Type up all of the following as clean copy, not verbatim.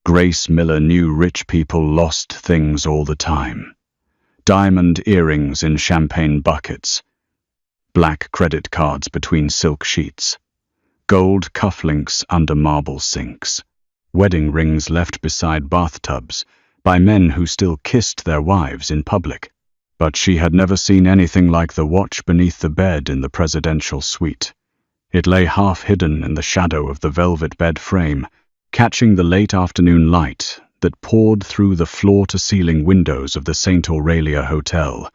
Grace Miller knew rich people lost things all the time. Diamond earrings in champagne buckets, black credit cards between silk sheets, gold cufflinks under marble sinks, wedding rings left beside bathtubs by men who still kissed their wives in public. But she had never seen anything like the watch beneath the bed in the presidential suite. It lay half hidden in the shadow of the velvet bed frame, catching the late afternoon light that poured through the floor-to-ceiling windows of the St. Aurelia Hotel.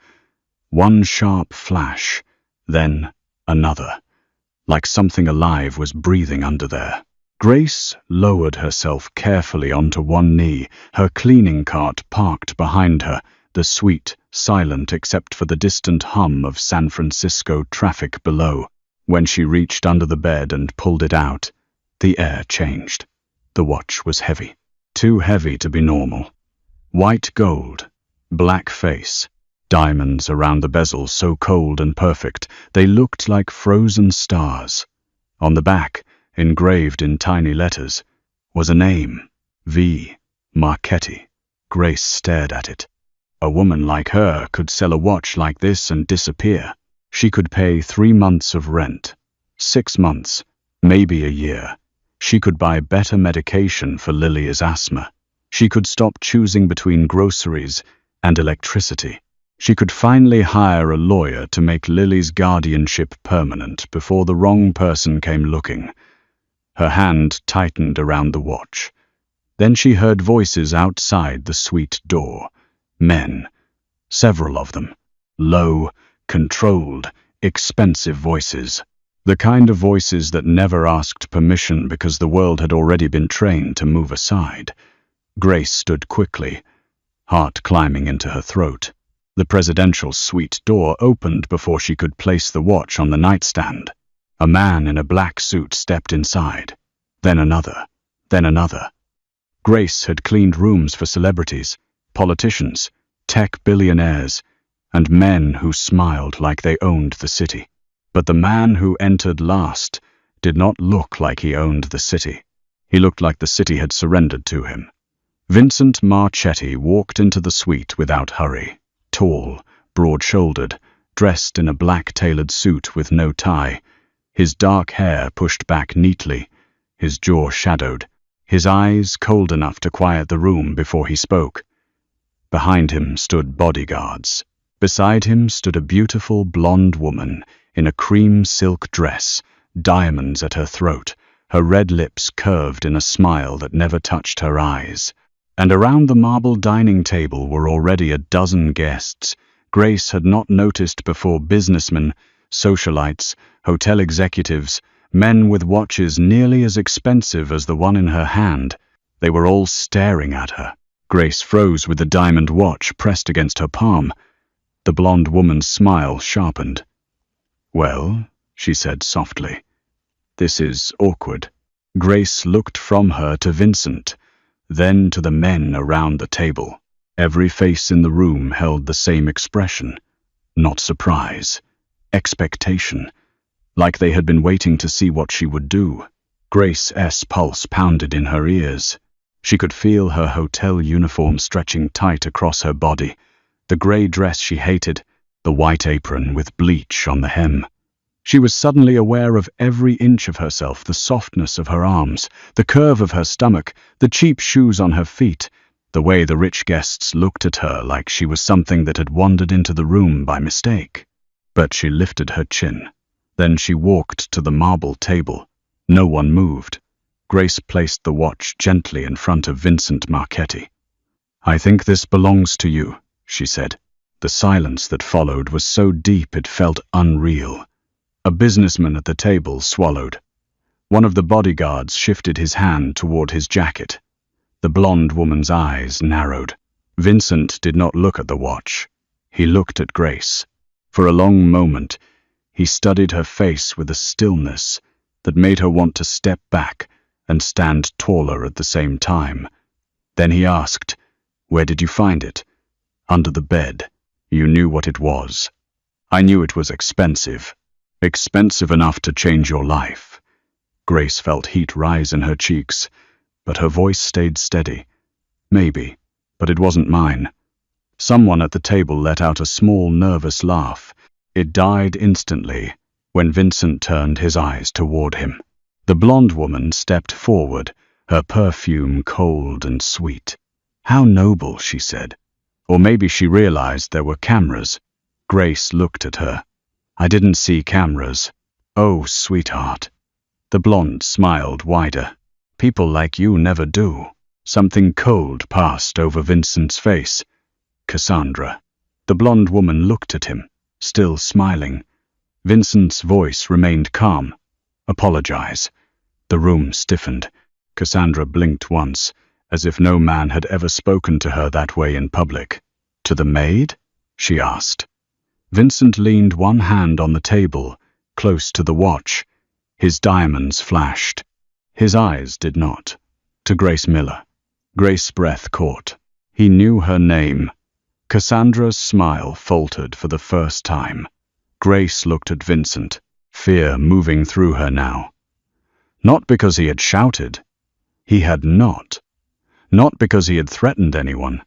One sharp flash, then another, like something alive was breathing under there. Grace lowered herself carefully onto one knee, her cleaning cart parked behind her, the suite silent except for the distant hum of San Francisco traffic below. When she reached under the bed and pulled it out, the air changed. The watch was heavy, too heavy to be normal. White gold, black face, diamonds around the bezel so cold and perfect they looked like frozen stars. On the back, engraved in tiny letters, was a name, V. Marchetti. Grace stared at it. A woman like her could sell a watch like this and disappear. She could pay 3 months of rent, 6 months, maybe a year. She could buy better medication for Lily's asthma. She could stop choosing between groceries and electricity. She could finally hire a lawyer to make Lily's guardianship permanent before the wrong person came looking. Her hand tightened around the watch. Then she heard voices outside the suite door. Men, several of them, low, controlled, expensive voices. The kind of voices that never asked permission because the world had already been trained to move aside. Grace stood quickly, heart climbing into her throat. The presidential suite door opened before she could place the watch on the nightstand. A man in a black suit stepped inside. Then another. Then another. Grace had cleaned rooms for celebrities, politicians, tech billionaires, and men who smiled like they owned the city. But the man who entered last did not look like he owned the city. He looked like the city had surrendered to him. Vincent Marchetti walked into the suite without hurry. Tall, broad-shouldered, dressed in a black tailored suit with no tie, his dark hair pushed back neatly, his jaw shadowed, his eyes cold enough to quiet the room before he spoke. Behind him stood bodyguards. Beside him stood a beautiful blonde woman in a cream silk dress, diamonds at her throat, her red lips curved in a smile that never touched her eyes. And around the marble dining table were already a dozen guests. Grace had not noticed before: businessmen, socialites, hotel executives, men with watches nearly as expensive as the one in her hand. They were all staring at her. Grace froze with the diamond watch pressed against her palm. The blonde woman's smile sharpened. "Well," she said softly, "this is awkward." Grace looked from her to Vincent, then to the men around the table. Every face in the room held the same expression. Not surprise, expectation, like they had been waiting to see what she would do. Grace's pulse pounded in her ears. She could feel her hotel uniform stretching tight across her body, the gray dress she hated, the white apron with bleach on the hem. She was suddenly aware of every inch of herself, the softness of her arms, the curve of her stomach, the cheap shoes on her feet, the way the rich guests looked at her like she was something that had wandered into the room by mistake. But she lifted her chin. Then she walked to the marble table. No one moved. Grace placed the watch gently in front of Vincent Marchetti. "I think this belongs to you," she said. The silence that followed was so deep it felt unreal. A businessman at the table swallowed. One of the bodyguards shifted his hand toward his jacket. The blonde woman's eyes narrowed. Vincent did not look at the watch. He looked at Grace. For a long moment, he studied her face with a stillness that made her want to step back and stand taller at the same time. Then he asked, "Where did you find it?" "Under the bed." "You knew what it was?" "I knew it was expensive. Expensive enough to change your life." Grace felt heat rise in her cheeks. but her voice stayed steady. Maybe, but it wasn't mine. Someone at the table let out a small, nervous laugh. It died instantly when Vincent turned his eyes toward him. The blonde woman stepped forward, her perfume cold and sweet. "How noble," she said. Or maybe she realized there were cameras. Grace looked at her. "I didn't see cameras." "Oh, sweetheart." The blonde smiled wider. "People like you never do." Something cold passed over Vincent's face. "Cassandra." The blonde woman looked at him, still smiling. Vincent's voice remained calm. "Apologize." The room stiffened. Cassandra blinked once, as if no man had ever spoken to her that way in public. "To the maid?" she asked. Vincent leaned one hand on the table, close to the watch. His diamonds flashed. His eyes did not. "To Grace Miller." Grace's breath caught. He knew her name. Cassandra's smile faltered for the first time. Grace looked at Vincent, fear moving through her now. Not because he had shouted. He had not. Not because he had threatened anyone.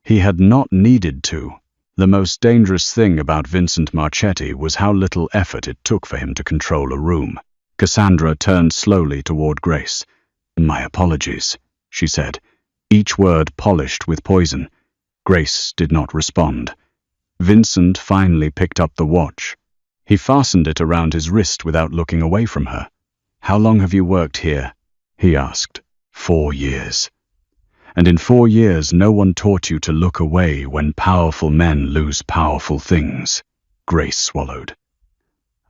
He had not needed to. The most dangerous thing about Vincent Marchetti was how little effort it took for him to control a room. Cassandra turned slowly toward Grace. "My apologies," she said, each word polished with poison. Grace did not respond. Vincent finally picked up the watch. He fastened it around his wrist without looking away from her. "How long have you worked here?" he asked. 4 years. "And in 4 years no one taught you to look away when powerful men lose powerful things." Grace swallowed.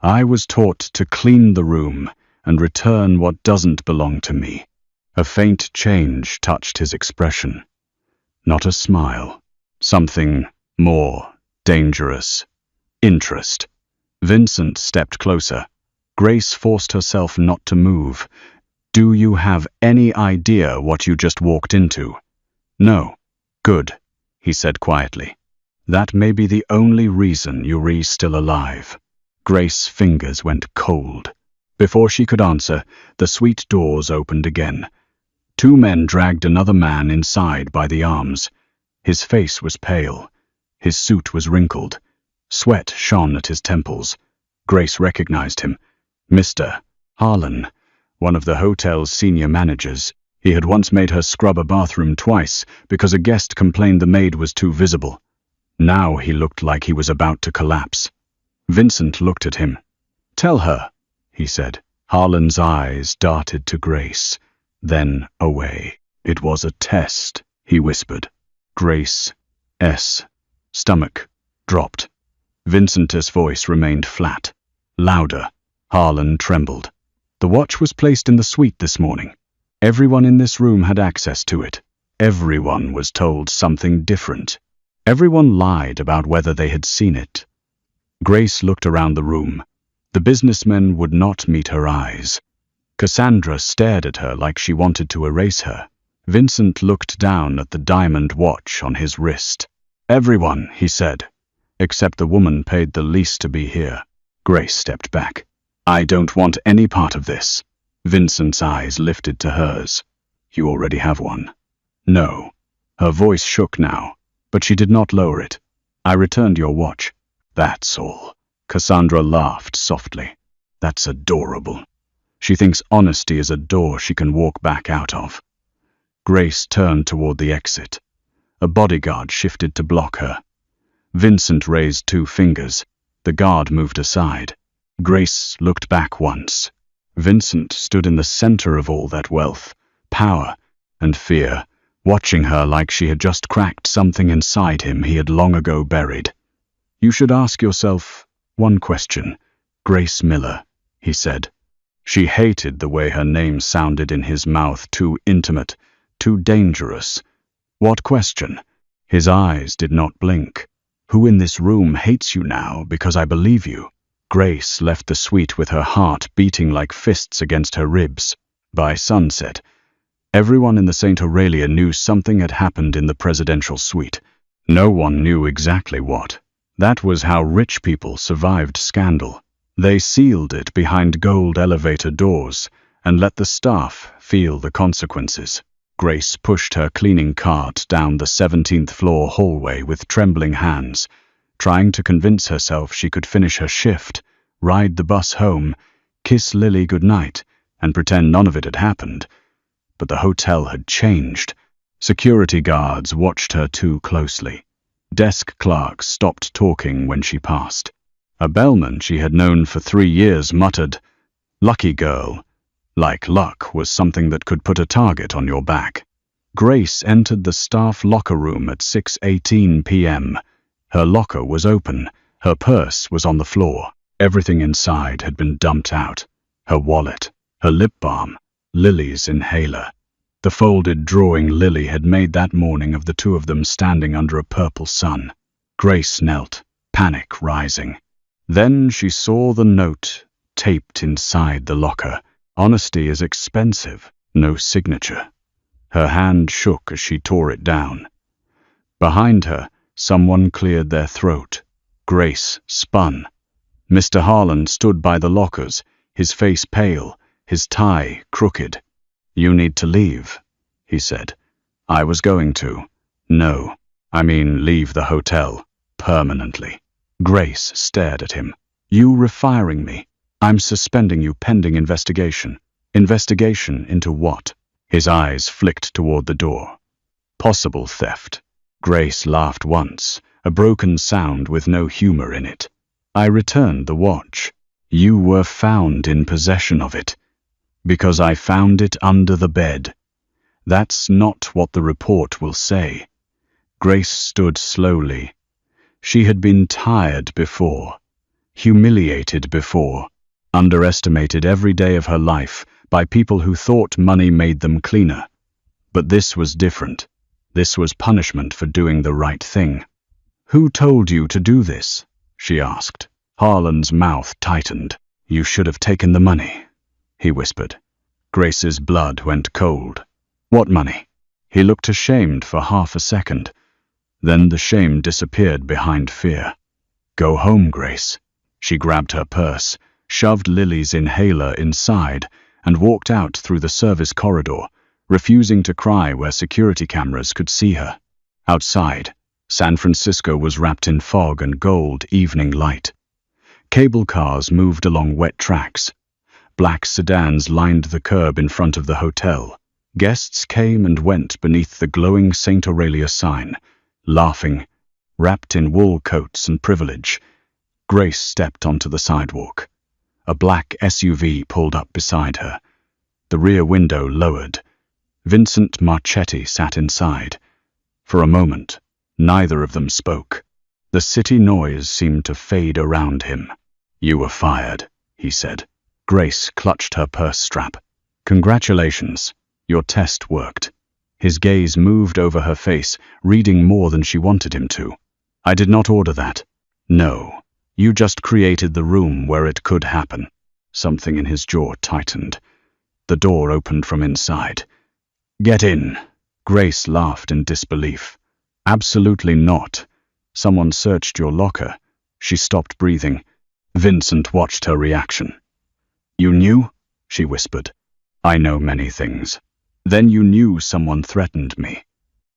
"I was taught to clean the room and return what doesn't belong to me." A faint change touched his expression. Not a smile. Something more dangerous. Interest. Vincent stepped closer. Grace forced herself not to move. "Do you have any idea what you just walked into?" "No." "Good," he said quietly. "That may be the only reason Yuri's still alive." Grace's fingers went cold. Before she could answer, the suite doors opened again. 2 men dragged another man inside by the arms. His face was pale. His suit was wrinkled. Sweat shone at his temples. Grace recognized him. Mr. Harlan, one of the hotel's senior managers. He had once made her scrub a bathroom twice because a guest complained the maid was too visible. Now he looked like he was about to collapse. Vincent looked at him. "Tell her," he said. Harlan's eyes darted to Grace, then away. "It was a test," he whispered. Grace's stomach dropped. Vincent's voice remained flat. Louder. Harlan trembled. "The watch was placed in the suite this morning. Everyone in this room had access to it. Everyone was told something different. Everyone lied about whether they had seen it." Grace looked around the room. The businessmen would not meet her eyes. Cassandra stared at her like she wanted to erase her. Vincent looked down at the diamond watch on his wrist. "Everyone," he said, "except the woman paid the least to be here." Grace stepped back. "I don't want any part of this." Vincent's eyes lifted to hers. "You already have one." "No." Her voice shook now, but she did not lower it. "I returned your watch. That's all." Cassandra laughed softly. "That's adorable. She thinks honesty is a door she can walk back out of." Grace turned toward the exit. A bodyguard shifted to block her. Vincent raised 2 fingers. The guard moved aside. Grace looked back once. Vincent stood in the center of all that wealth, power, and fear, watching her like she had just cracked something inside him he had long ago buried. "You should ask yourself one question." "Grace Miller," he said. She hated the way her name sounded in his mouth, too intimate, too dangerous. "What question?" His eyes did not blink. "Who in this room hates you now because I believe you?" Grace left the suite with her heart beating like fists against her ribs. By sunset, everyone in the St. Aurelia knew something had happened in the presidential suite. No one knew exactly what. That was how rich people survived scandal. They sealed it behind gold elevator doors and let the staff feel the consequences. Grace pushed her cleaning cart down the 17th floor hallway with trembling hands, trying to convince herself she could finish her shift, ride the bus home, kiss Lily goodnight, and pretend none of it had happened. But the hotel had changed. Security guards watched her too closely. Desk clerks stopped talking when she passed. A bellman she had known for 3 years muttered, "Lucky girl." Like luck was something that could put a target on your back. Grace entered the staff locker room at 6:18 p.m. Her locker was open. Her purse was on the floor. Everything inside had been dumped out. Her wallet, her lip balm, Lily's inhaler. The folded drawing Lily had made that morning of the two of them standing under a purple sun. Grace knelt, panic rising. Then she saw the note taped inside the locker. Honesty is expensive. No signature. Her hand shook as she tore it down. Behind her, someone cleared their throat. Grace spun. Mr. Harlan stood by the lockers, his face pale, his tie crooked. "You need to leave," he said. "I was going to. No, I mean leave the hotel. Permanently." Grace stared at him. "You refiring me? I'm suspending you pending investigation." "Investigation into what?" His eyes flicked toward the door. "Possible theft." Grace laughed once, a broken sound with no humor in it. "I returned the watch. You were found in possession of it. Because I found it under the bed. That's not what the report will say." Grace stood slowly. She had been tired before, humiliated before, underestimated every day of her life by people who thought money made them cleaner. But this was different. This was punishment for doing the right thing. "Who told you to do this?" she asked. Harlan's mouth tightened. "You should have taken the money," he whispered. Grace's blood went cold. "What money?" He looked ashamed for half a second. Then the shame disappeared behind fear. "Go home, Grace." She grabbed her purse, shoved Lily's inhaler inside, and walked out through the service corridor, refusing to cry where security cameras could see her. Outside, San Francisco was wrapped in fog and gold evening light. Cable cars moved along wet tracks. Black sedans lined the curb in front of the hotel. Guests came and went beneath the glowing St. Aurelia sign, laughing, wrapped in wool coats and privilege. Grace stepped onto the sidewalk. A black SUV pulled up beside her. The rear window lowered. Vincent Marchetti sat inside. For a moment, neither of them spoke. The city noise seemed to fade around him. "You were fired," he said. Grace clutched her purse strap. "Congratulations, your test worked." His gaze moved over her face, reading more than she wanted him to. "I did not order that." "No, you just created the room where it could happen." Something in his jaw tightened. The door opened from inside. "Get in." Grace laughed in disbelief. "Absolutely not. Someone searched your locker." She stopped breathing. Vincent watched her reaction. "You knew?" she whispered. "I know many things." "Then you knew someone threatened me?"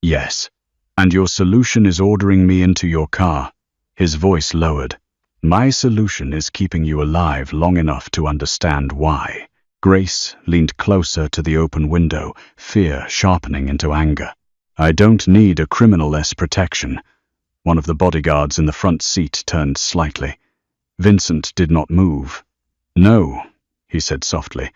"Yes. And your solution is ordering me into your car." His voice lowered. "My solution is keeping you alive long enough to understand why." Grace leaned closer to the open window, fear sharpening into anger. "I don't need a criminal-less protection." One of the bodyguards in the front seat turned slightly. Vincent did not move. "No," he said softly.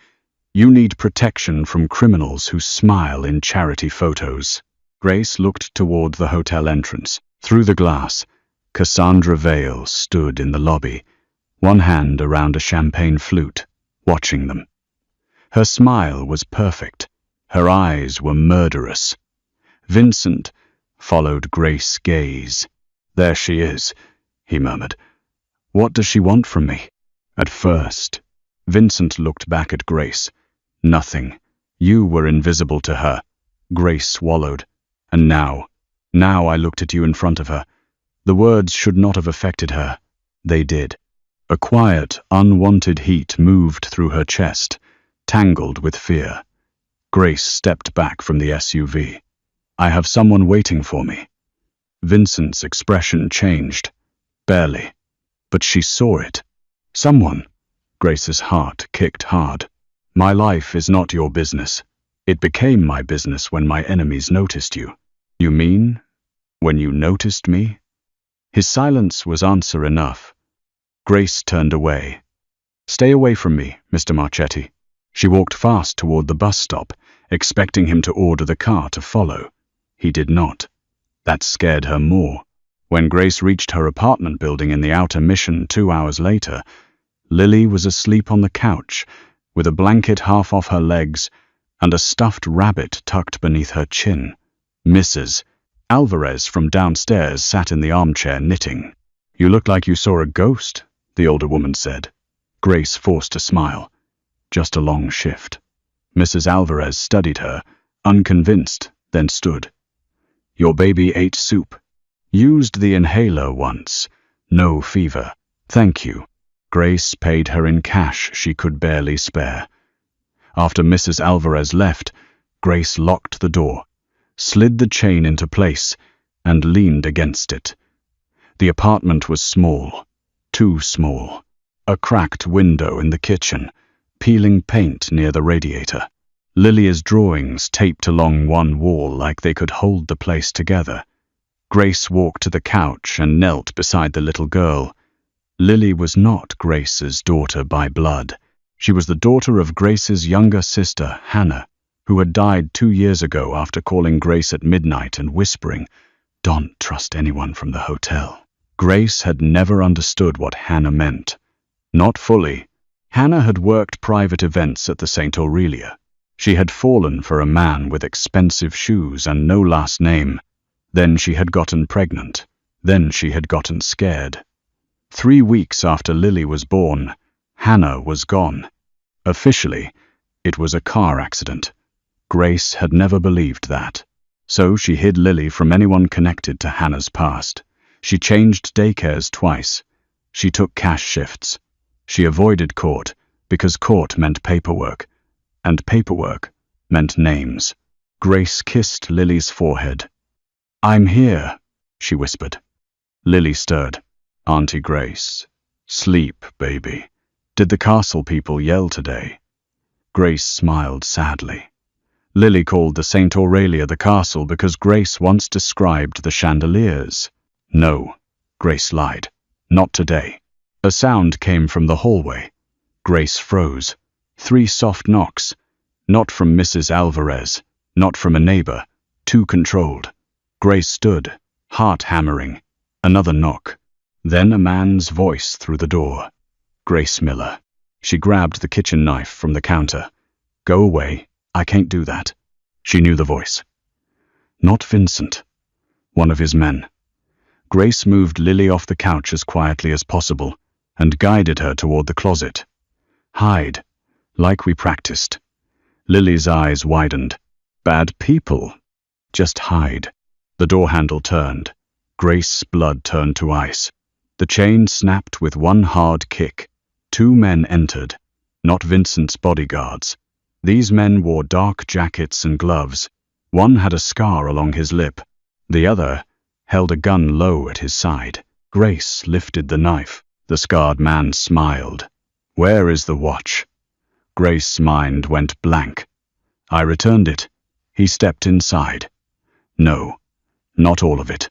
"You need protection from criminals who smile in charity photos." Grace looked toward the hotel entrance. Through the glass, Cassandra Vale stood in the lobby, one hand around a champagne flute, watching them. Her smile was perfect. Her eyes were murderous. Vincent followed Grace's gaze. "There she is," he murmured. "What does she want from me?" At first, Vincent looked back at Grace. "Nothing. You were invisible to her." Grace swallowed. "And now I looked at you in front of her." The words should not have affected her. They did. A quiet, unwanted heat moved through her chest, tangled with fear. Grace stepped back from the SUV. "I have someone waiting for me." Vincent's expression changed. Barely. But she saw it. "Someone." Grace's heart kicked hard. "My life is not your business. It became my business when my enemies noticed you." "You mean, when you noticed me?" His silence was answer enough. Grace turned away. "Stay away from me, Mr. Marchetti." She walked fast toward the bus stop, expecting him to order the car to follow. He did not. That scared her more. When Grace reached her apartment building in the outer Mission 2 hours later, Lily was asleep on the couch, with a blanket half off her legs and a stuffed rabbit tucked beneath her chin. Mrs. Alvarez from downstairs sat in the armchair knitting. "You look like you saw a ghost," the older woman said. Grace forced a smile. "Just a long shift." Mrs. Alvarez studied her, unconvinced, then stood. "Your baby ate soup. Used the inhaler once. No fever. Thank you." Grace paid her in cash she could barely spare. After Mrs. Alvarez left, Grace locked the door, slid the chain into place, and leaned against it. The apartment was small, too small. A cracked window in the kitchen, peeling paint near the radiator. Lilia's drawings taped along one wall like they could hold the place together. Grace walked to the couch and knelt beside the little girl. Lily was not Grace's daughter by blood. She was the daughter of Grace's younger sister, Hannah, who had died 2 years ago after calling Grace at midnight and whispering, "Don't trust anyone from the hotel." Grace had never understood what Hannah meant. Not fully. Hannah had worked private events at the St. Aurelia. She had fallen for a man with expensive shoes and no last name. Then she had gotten pregnant. Then she had gotten scared. 3 weeks after Lily was born, Hannah was gone. Officially, it was a car accident. Grace had never believed that. So she hid Lily from anyone connected to Hannah's past. She changed daycares twice. She took cash shifts. She avoided court because court meant paperwork, and paperwork meant names. Grace kissed Lily's forehead. "I'm here," she whispered. Lily stirred. "Auntie Grace." "Sleep, baby. Did the castle people yell today?" Grace smiled sadly. Lily called the St. Aurelia the castle because Grace once described the chandeliers. "No," Grace lied. "Not today." A sound came from the hallway. Grace froze. 3 soft knocks. Not from Mrs. Alvarez, not from a neighbor. Too controlled. Grace stood, heart hammering. Another knock. Then a man's voice through the door. "Grace Miller." She grabbed the kitchen knife from the counter. "Go away. I can't do that." She knew the voice. Not Vincent. One of his men. Grace moved Lily off the couch as quietly as possible and guided her toward the closet. "Hide, like we practiced." Lily's eyes widened. "Bad people. Just hide." The door handle turned. Grace's blood turned to ice. The chain snapped with one hard kick. 2 men entered. Not Vincent's bodyguards. These men wore dark jackets and gloves. One had a scar along his lip. The other held a gun low at his side. Grace lifted the knife. The scarred man smiled. "Where is the watch?" Grace's mind went blank. "I returned it." He stepped inside. "No, not all of it."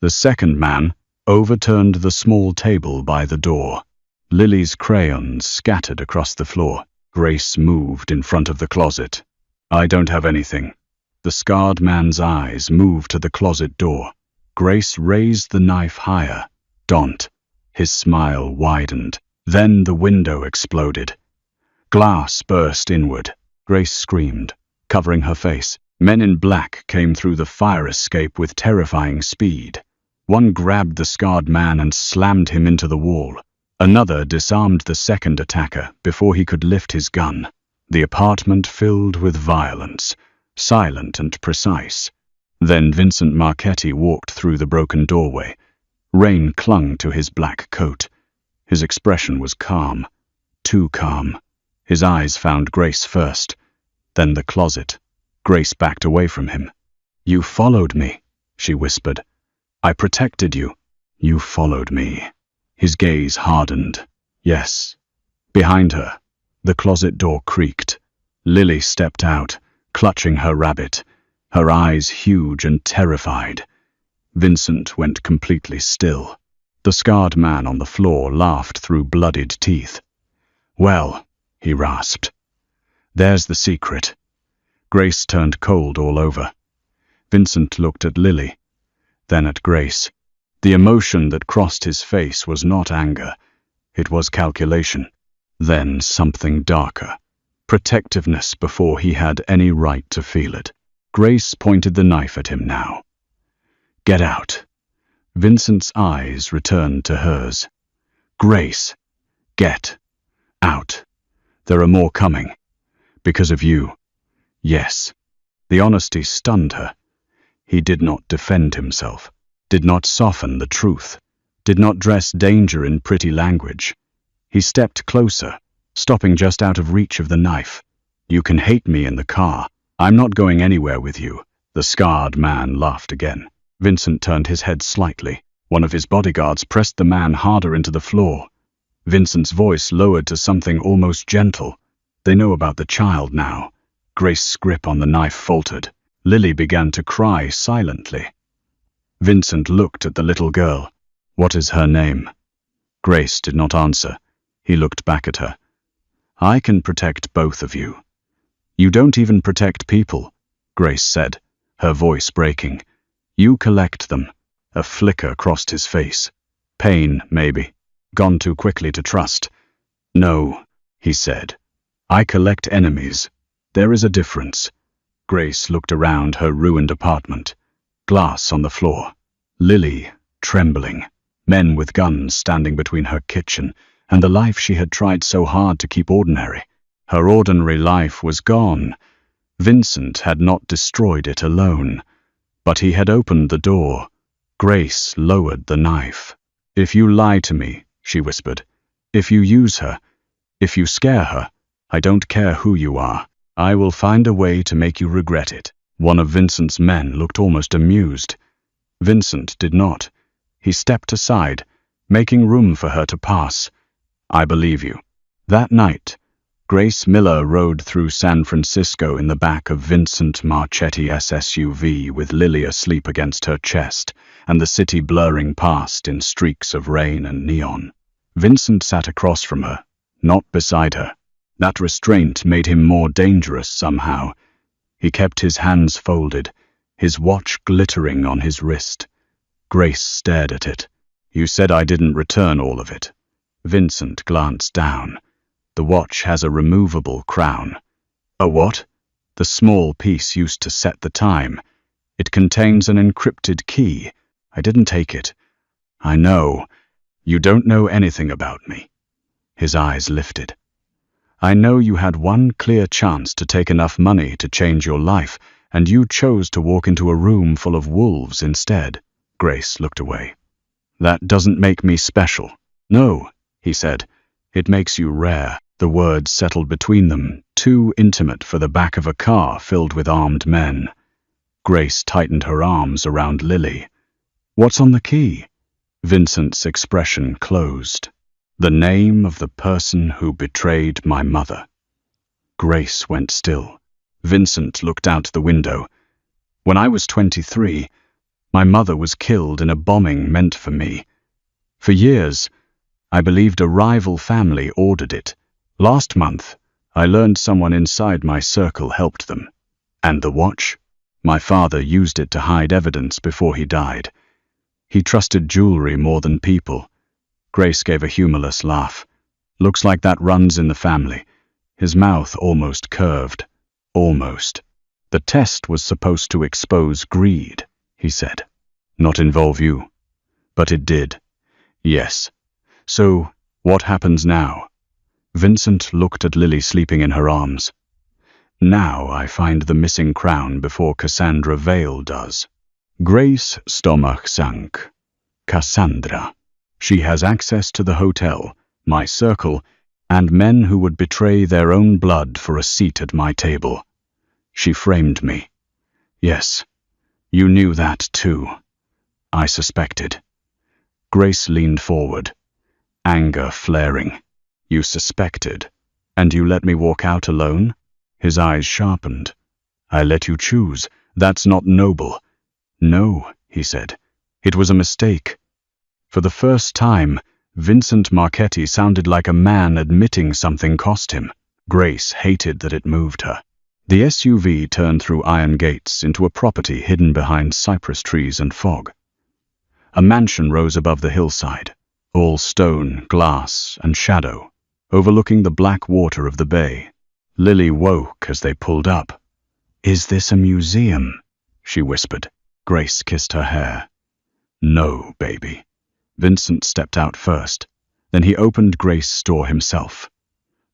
The second man overturned the small table by the door. Lily's crayons scattered across the floor. Grace moved in front of the closet. "I don't have anything." The scarred man's eyes moved to the closet door. Grace raised the knife higher. "Don't." His smile widened. Then the window exploded. Glass burst inward. Grace screamed, covering her face. Men in black came through the fire escape with terrifying speed. One grabbed the scarred man and slammed him into the wall. Another disarmed the second attacker before he could lift his gun. The apartment filled with violence, silent and precise. Then Vincent Marchetti walked through the broken doorway. Rain clung to his black coat. His expression was calm, too calm. His eyes found Grace first. Then the closet. Grace backed away from him. "You followed me," she whispered. "I protected you." "You followed me." His gaze hardened. "Yes." Behind her, the closet door creaked. Lily stepped out, clutching her rabbit, her eyes huge and terrified. Vincent went completely still. The scarred man on the floor laughed through bloodied teeth. "Well," he rasped, "there's the secret." Grace turned cold all over. Vincent looked at Lily, then at Grace. The emotion that crossed his face was not anger. It was calculation. Then something darker. Protectiveness before he had any right to feel it. Grace pointed the knife at him now. "Get out." Vincent's eyes returned to hers. "Grace, get out. There are more coming. Because of you." "Yes." The honesty stunned her. He did not defend himself, did not soften the truth, did not dress danger in pretty language. He stepped closer, stopping just out of reach of the knife. "You can hate me in the car. I'm not going anywhere with you." The scarred man laughed again. Vincent turned his head slightly. One of his bodyguards pressed the man harder into the floor. Vincent's voice lowered to something almost gentle. "They know about the child now." Grace's grip on the knife faltered. Lily began to cry silently. Vincent looked at the little girl. "What is her name?" Grace did not answer. He looked back at her. "I can protect both of you." "You don't even protect people," Grace said, her voice breaking. "You collect them." A flicker crossed his face. Pain, maybe. Gone too quickly to trust. "No," he said. "I collect enemies. There is a difference." Grace looked around her ruined apartment. Glass on the floor. Lily, trembling. Men with guns standing between her kitchen and the life she had tried so hard to keep ordinary. Her ordinary life was gone. Vincent had not destroyed it alone, but he had opened the door. Grace lowered the knife. "If you lie to me," she whispered, "if you use her, if you scare her, I don't care who you are. I will find a way to make you regret it." One of Vincent's men looked almost amused. Vincent did not. He stepped aside, making room for her to pass. "I believe you." That night, Grace Miller rode through San Francisco in the back of Vincent Marchetti's SUV with Lily asleep against her chest and the city blurring past in streaks of rain and neon. Vincent sat across from her, not beside her. That restraint made him more dangerous somehow. He kept his hands folded, his watch glittering on his wrist. Grace stared at it. "You said I didn't return all of it." Vincent glanced down. "The watch has a removable crown." "A what?" "The small piece used to set the time. It contains an encrypted key. I didn't take it." "I know. You don't know anything about me." His eyes lifted. "I know you had one clear chance to take enough money to change your life, and you chose to walk into a room full of wolves instead." Grace looked away. "That doesn't make me special." "No," he said. "It makes you rare." The words settled between them, too intimate for the back of a car filled with armed men. Grace tightened her arms around Lily. "What's on the key?" Vincent's expression closed. "The name of the person who betrayed my mother." Grace went still. Vincent looked out the window. "When I was 23, my mother was killed in a bombing meant for me. For years, I believed a rival family ordered it. Last month, I learned someone inside my circle helped them. And the watch? My father used it to hide evidence before he died. He trusted jewelry more than people." Grace gave a humorless laugh. "Looks like that runs in the family." His mouth almost curved. Almost. "The test was supposed to expose greed," he said. "Not involve you." "But it did." "Yes. So, what happens now?" Vincent looked at Lily sleeping in her arms. "Now I find the missing crown before Cassandra Vale does." Grace's stomach sank. Cassandra. She has access to the hotel, my circle, and men who would betray their own blood for a seat at my table. She framed me. Yes, you knew that too. I suspected. Grace leaned forward, anger flaring. You suspected, and you let me walk out alone? His eyes sharpened. I let you choose. That's not noble. No, he said. It was a mistake. For the first time, Vincent Marchetti sounded like a man admitting something cost him. Grace hated that it moved her. The SUV turned through iron gates into a property hidden behind cypress trees and fog. A mansion rose above the hillside, all stone, glass, and shadow, overlooking the black water of the bay. Lily woke as they pulled up. Is this a museum? She whispered. Grace kissed her hair. No, baby. Vincent stepped out first. Then he opened Grace's door himself.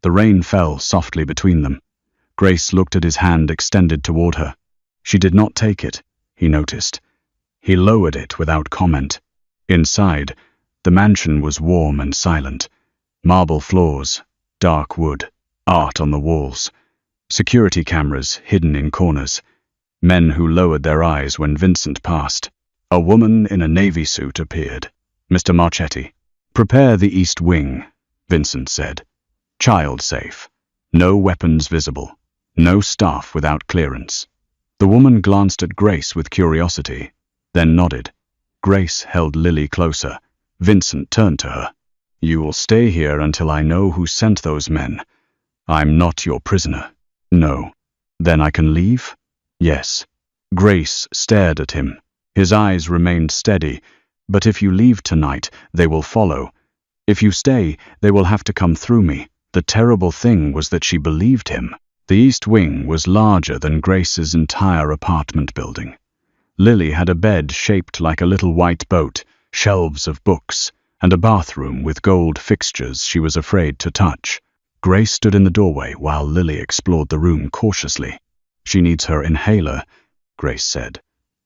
The rain fell softly between them. Grace looked at his hand extended toward her. She did not take it, he noticed. He lowered it without comment. Inside, the mansion was warm and silent. Marble floors, dark wood, art on the walls. Security cameras hidden in corners. Men who lowered their eyes when Vincent passed. A woman in a navy suit appeared. Mr. Marchetti. Prepare the east wing, Vincent said. Child safe. No weapons visible. No staff without clearance. The woman glanced at Grace with curiosity, then nodded. Grace held Lily closer. Vincent turned to her. You will stay here until I know who sent those men. I'm not your prisoner. No. Then I can leave? Yes. Grace stared at him. His eyes remained steady. But if you leave tonight, they will follow. If you stay, they will have to come through me. The terrible thing was that she believed him. The east wing was larger than Grace's entire apartment building. Lily had a bed shaped like a little white boat, shelves of books, and a bathroom with gold fixtures she was afraid to touch. Grace stood in the doorway while Lily explored the room cautiously. She needs her inhaler, Grace said.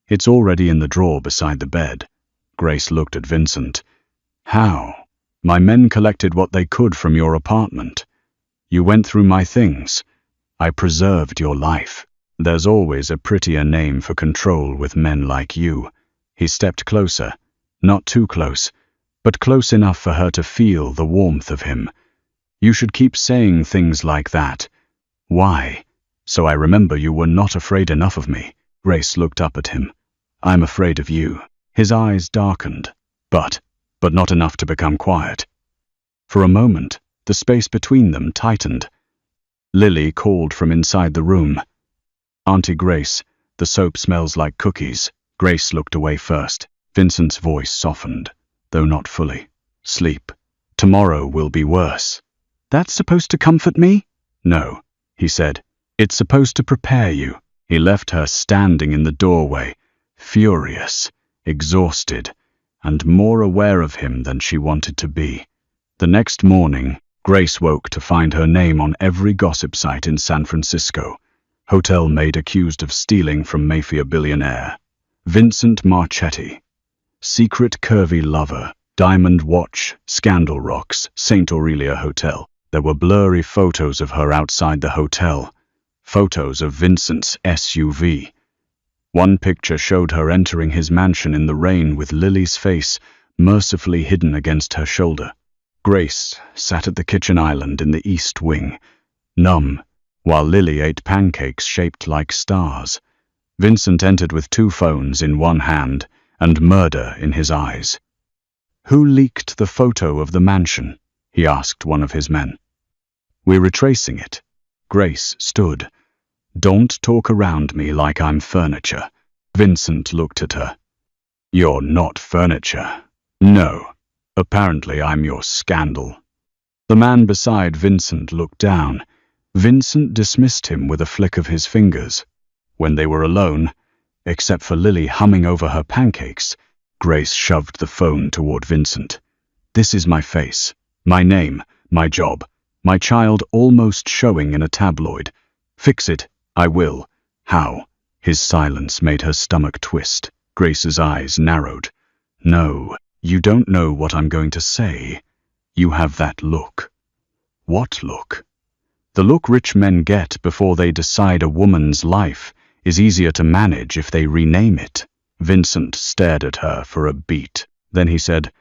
It's already in the drawer beside the bed. Grace looked at Vincent. How? My men collected what they could from your apartment. You went through my things. I preserved your life. There's always a prettier name for control with men like you. He stepped closer, not too close, but close enough for her to feel the warmth of him. You should keep saying things like that. Why? So I remember you were not afraid enough of me. Grace looked up at him. I'm afraid of you. His eyes darkened, but not enough to become quiet. For a moment, the space between them tightened. Lily called from inside the room. Auntie Grace, the soap smells like cookies. Grace looked away first. Vincent's voice softened, though not fully. Sleep. Tomorrow will be worse. That's supposed to comfort me? No, he said. It's supposed to prepare you. He left her standing in the doorway, furious, exhausted, and more aware of him than she wanted to be. The next morning, Grace woke to find her name on every gossip site in San Francisco. Hotel maid accused of stealing from Mafia billionaire. Vincent Marchetti. Secret curvy lover. Diamond watch. Scandal rocks. St. Aurelia Hotel. There were blurry photos of her outside the hotel. Photos of Vincent's SUV. One picture showed her entering his mansion in the rain with Lily's face mercifully hidden against her shoulder. Grace sat at the kitchen island in the east wing, numb, while Lily ate pancakes shaped like stars. Vincent entered with 2 phones in one hand and murder in his eyes. Who leaked the photo of the mansion? He asked one of his men. We're retracing it. Grace stood. Don't talk around me like I'm furniture. Vincent looked at her. You're not furniture. No. Apparently I'm your scandal. The man beside Vincent looked down. Vincent dismissed him with a flick of his fingers. When they were alone, except for Lily humming over her pancakes, Grace shoved the phone toward Vincent. This is my face, my name, my job, my child almost showing in a tabloid. Fix it, I will. How? His silence made her stomach twist. Grace's eyes narrowed. No. You don't know what I'm going to say. You have that look. What look? The look rich men get before they decide a woman's life is easier to manage if they rename it. Vincent stared at her for a beat. Then he said,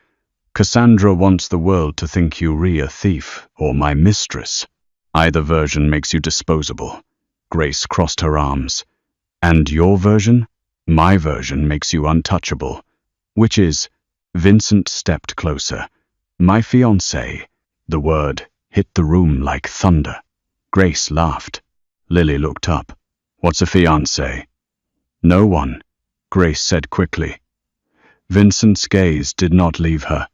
"Cassandra wants the world to think you a thief or my mistress. Either version makes you disposable." Grace crossed her arms. "And your version?" "My version makes you untouchable." "Which is?" Vincent stepped closer. "My fiancée." The word hit the room like thunder. Grace laughed. Lily looked up. "What's a fiancé?" "No one," Grace said quickly. Vincent's gaze did not leave her.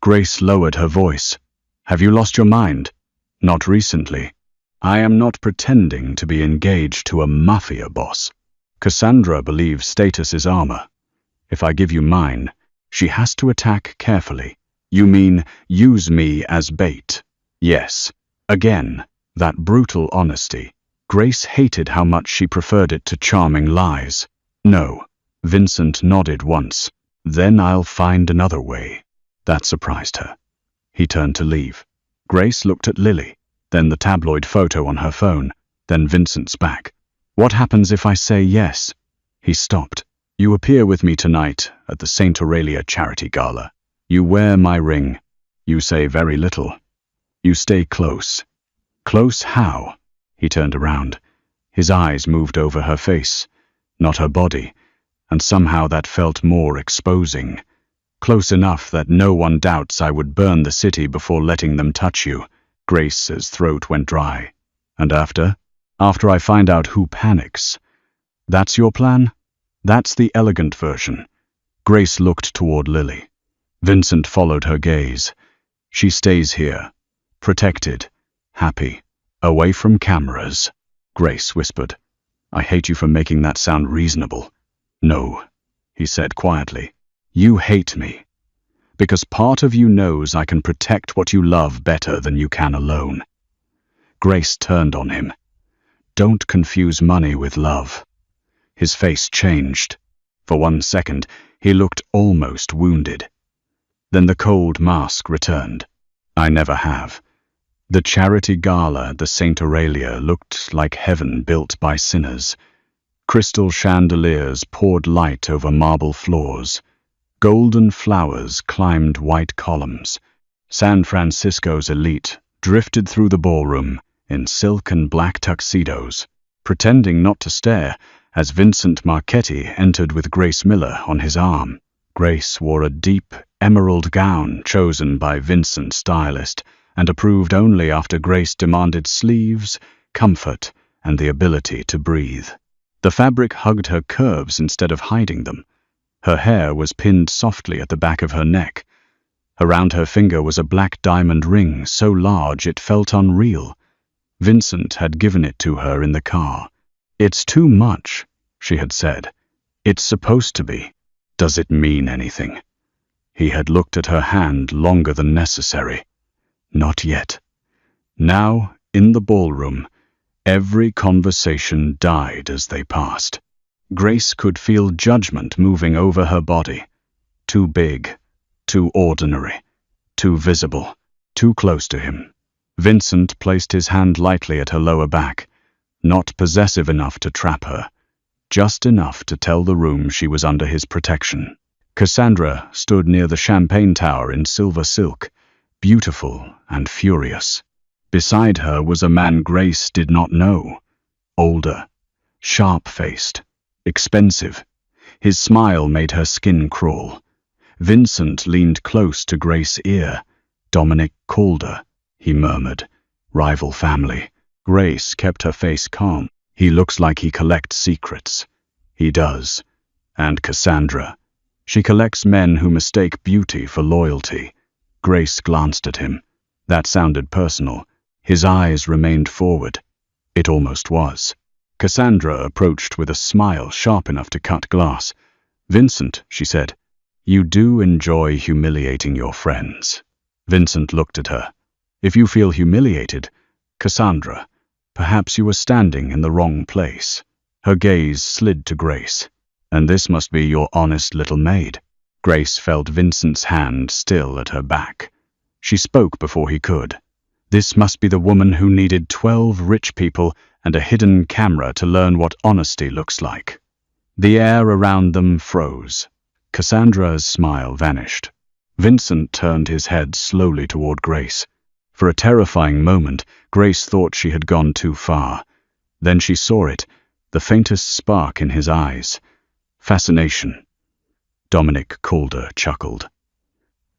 Grace lowered her voice. "Have you lost your mind?" "Not recently. I am not pretending to be engaged to a mafia boss. Cassandra believes status is armor. If I give you mine, she has to attack carefully." "You mean use me as bait?" "Yes." Again, that brutal honesty. Grace hated how much she preferred it to charming lies. "No." Vincent nodded once. "Then I'll find another way." That surprised her. He turned to leave. Grace looked at Lily, then the tabloid photo on her phone, then Vincent's back. "What happens if I say yes?" He stopped. "You appear with me tonight at the St. Aurelia charity gala. You wear my ring. You say very little. You stay close." "Close how?" He turned around. His eyes moved over her face, not her body, and somehow that felt more exposing. "Close enough that no one doubts I would burn the city before letting them touch you." Grace's throat went dry. "And after?" "After I find out who panics." "That's your plan?" "That's the elegant version." Grace looked toward Lily. Vincent followed her gaze. "She stays here, protected, happy, away from cameras." Grace whispered, "I hate you for making that sound reasonable." "No," he said quietly. "You hate me. Because part of you knows I can protect what you love better than you can alone." Grace turned on him. "Don't confuse money with love." His face changed. For 1 second, he looked almost wounded. Then the cold mask returned. "I never have." The charity gala at the St. Aurelia looked like heaven built by sinners. Crystal chandeliers poured light over marble floors. Golden flowers climbed white columns. San Francisco's elite drifted through the ballroom in silk and black tuxedos, pretending not to stare as Vincent Marchetti entered with Grace Miller on his arm. Grace wore a deep emerald gown chosen by Vincent's stylist and approved only after Grace demanded sleeves, comfort, and the ability to breathe. The fabric hugged her curves instead of hiding them. Her hair was pinned softly at the back of her neck. Around her finger was a black diamond ring so large it felt unreal. Vincent had given it to her in the car. "It's too much," she had said. "It's supposed to be. Does it mean anything?" He had looked at her hand longer than necessary. Not yet. Now, in the ballroom, every conversation died as they passed. Grace could feel judgment moving over her body. Too big, too ordinary, too visible, too close to him. Vincent placed his hand lightly at her lower back, not possessive enough to trap her, just enough to tell the room she was under his protection. Cassandra stood near the champagne tower in silver silk, beautiful and furious. Beside her was a man Grace did not know, older, sharp-faced, expensive. His smile made her skin crawl. Vincent leaned close to Grace's ear. "Dominic Calder," he murmured. "Rival family." Grace kept her face calm. "He looks like he collects secrets." "He does." And Cassandra. "She collects men who mistake beauty for loyalty." Grace glanced at him. That sounded personal. His eyes remained forward. It almost was. Cassandra approached with a smile sharp enough to cut glass. "Vincent," she said, "you do enjoy humiliating your friends." Vincent looked at her. "If you feel humiliated, Cassandra, perhaps you are standing in the wrong place." Her gaze slid to Grace. "And this must be your honest little maid." Grace felt Vincent's hand still at her back. She spoke before he could. This must be the woman who needed 12 rich people and a hidden camera to learn what honesty looks like. The air around them froze. Cassandra's smile vanished. Vincent turned his head slowly toward Grace. For a terrifying moment, Grace thought she had gone too far. Then she saw it, the faintest spark in his eyes. Fascination. Dominic Calder chuckled.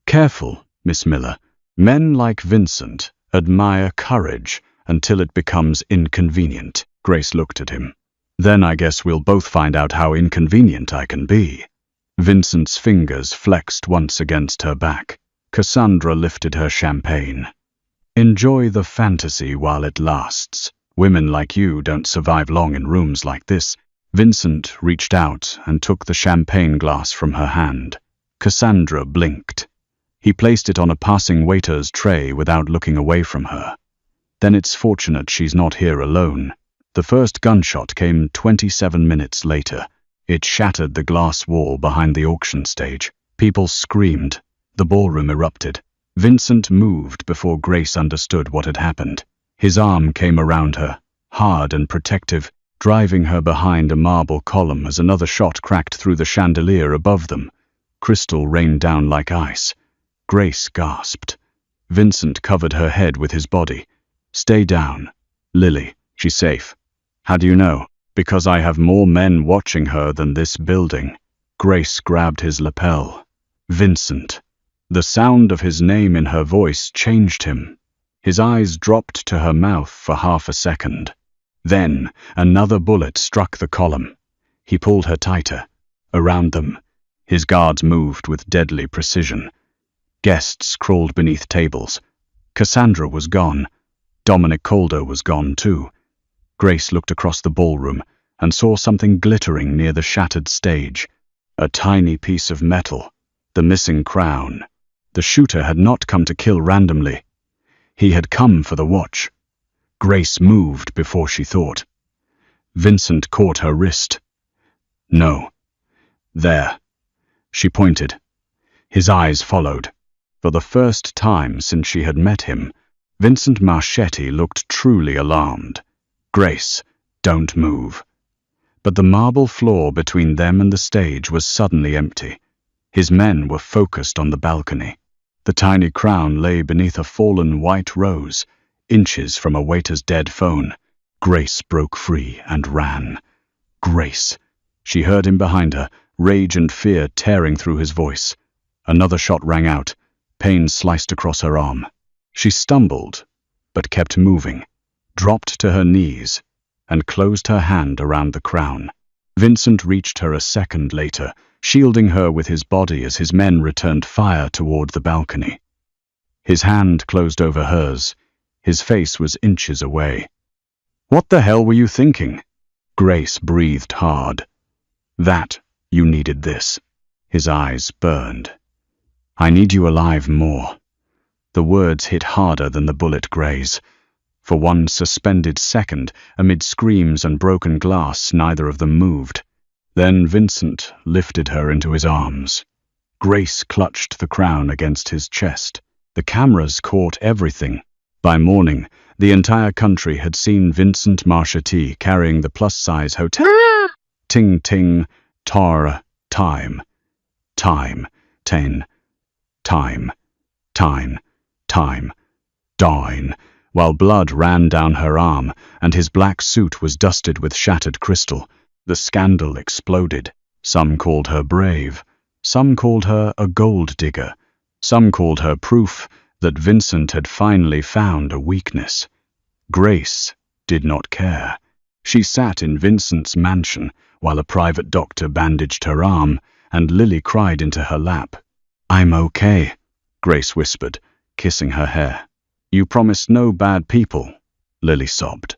Careful, Miss Miller. Men like Vincent admire courage until it becomes inconvenient. Grace looked at him. Then I guess we'll both find out how inconvenient I can be. Vincent's fingers flexed once against her back. Cassandra lifted her champagne. Enjoy the fantasy while it lasts. Women like you don't survive long in rooms like this. Vincent reached out and took the champagne glass from her hand. Cassandra blinked. He placed it on a passing waiter's tray without looking away from her. Then it's fortunate she's not here alone. The first gunshot came 27 minutes later. It shattered the glass wall behind the auction stage. People screamed. The ballroom erupted. Vincent moved before Grace understood what had happened. His arm came around her, hard and protective, driving her behind a marble column as another shot cracked through the chandelier above them. Crystal rained down like ice. Grace gasped. Vincent covered her head with his body. Stay down. Lily, she's safe. How do you know? Because I have more men watching her than this building. Grace grabbed his lapel. Vincent. The sound of his name in her voice changed him. His eyes dropped to her mouth for half a second. Then another bullet struck the column. He pulled her tighter. Around them, his guards moved with deadly precision. Guests crawled beneath tables. Cassandra was gone. Dominic Calder was gone too. Grace looked across the ballroom and saw something glittering near the shattered stage. A tiny piece of metal. The missing crown. The shooter had not come to kill randomly. He had come for the watch. Grace moved before she thought. Vincent caught her wrist. No. There. She pointed. His eyes followed. For the first time since she had met him, Vincent Marchetti looked truly alarmed. Grace, don't move. But the marble floor between them and the stage was suddenly empty. His men were focused on the balcony. The tiny crown lay beneath a fallen white rose, inches from a waiter's dead phone. Grace broke free and ran. Grace. She heard him behind her, rage and fear tearing through his voice. Another shot rang out. Pain sliced across her arm. She stumbled, but kept moving, dropped to her knees, and closed her hand around the crown. Vincent reached her a second later, shielding her with his body as his men returned fire toward the balcony. His hand closed over hers. His face was inches away. What the hell were you thinking? Grace breathed hard. That, you needed this. His eyes burned. I need you alive more. The words hit harder than the bullet graze. For one suspended second, amid screams and broken glass, neither of them moved. Then Vincent lifted her into his arms. Grace clutched the crown against his chest. The cameras caught everything. By morning, the entire country had seen Vincent Marchetti carrying the plus-size hotel. Ting ting, tar, time, time, ten, time, dine, while blood ran down her arm and his black suit was dusted with shattered crystal. The scandal exploded. Some called her brave. Some called her a gold digger. Some called her proof that Vincent had finally found a weakness. Grace did not care. She sat in Vincent's mansion while a private doctor bandaged her arm, and Lily cried into her lap. I'm okay, Grace whispered, kissing her hair. You promised no bad people, Lily sobbed.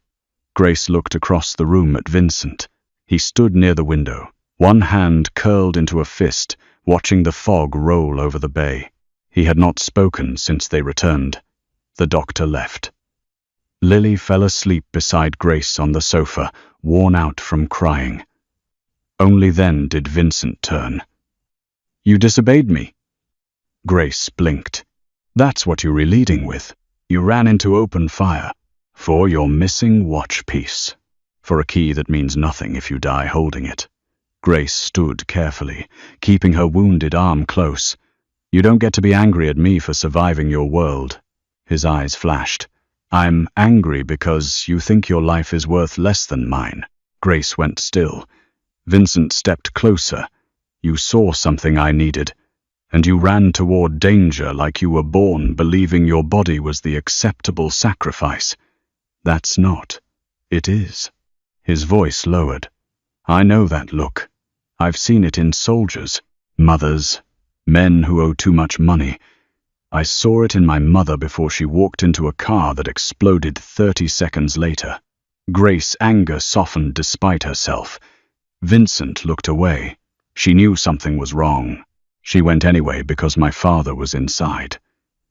Grace looked across the room at Vincent. He stood near the window, one hand curled into a fist, watching the fog roll over the bay. He had not spoken since they returned. The doctor left. Lily fell asleep beside Grace on the sofa, worn out from crying. Only then did Vincent turn. You disobeyed me. Grace blinked. That's what you were leading with. You ran into open fire for your missing watch piece, for a key that means nothing if you die holding it. Grace stood carefully, keeping her wounded arm close. You don't get to be angry at me for surviving your world. His eyes flashed. I'm angry because you think your life is worth less than mine. Grace went still. Vincent stepped closer. You saw something I needed, and you ran toward danger like you were born believing your body was the acceptable sacrifice. That's not. It is. His voice lowered. I know that look. I've seen it in soldiers, mothers, men who owe too much money. I saw it in my mother before she walked into a car that exploded 30 seconds later. Grace's anger softened despite herself. Vincent looked away. She knew something was wrong. She went anyway because my father was inside.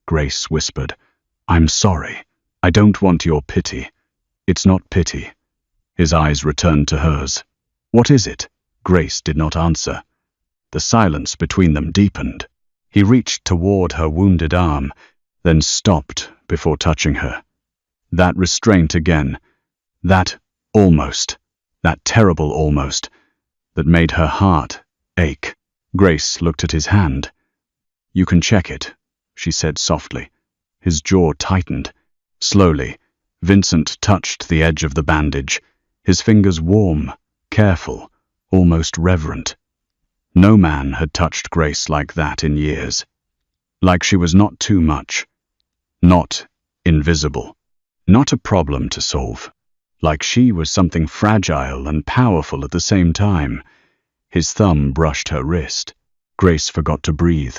Grace whispered, I'm sorry. I don't want your pity. It's not pity. His eyes returned to hers. What is it? Grace did not answer. The silence between them deepened. He reached toward her wounded arm, then stopped before touching her. That restraint again. That almost. That terrible almost. That made her heart ache. Grace looked at his hand. You can check it, she said softly. His jaw tightened. Slowly, Vincent touched the edge of the bandage, his fingers warm, careful, almost reverent. No man had touched Grace like that in years. Like she was not too much. Not invisible. Not a problem to solve. Like she was something fragile and powerful at the same time. His thumb brushed her wrist. Grace forgot to breathe.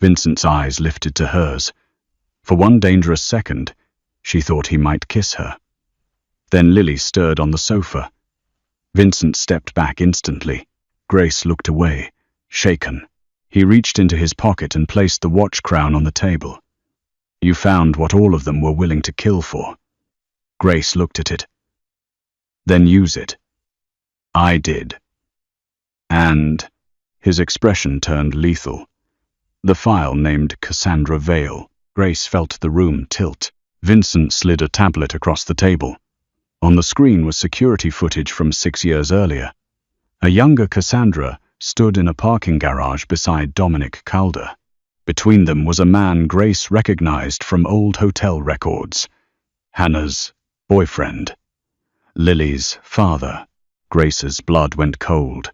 Vincent's eyes lifted to hers. For one dangerous second, she thought he might kiss her. Then Lily stirred on the sofa. Vincent stepped back instantly. Grace looked away, shaken. He reached into his pocket and placed the watch crown on the table. You found what all of them were willing to kill for. Grace looked at it. Then use it. I did. And his expression turned lethal. The file named Cassandra Vale. Grace felt the room tilt. Vincent slid a tablet across the table. On the screen was security footage from 6 years earlier. A younger Cassandra stood in a parking garage beside Dominic Calder. Between them was a man Grace recognized from old hotel records. Hannah's boyfriend. Lily's father. Grace's blood went cold.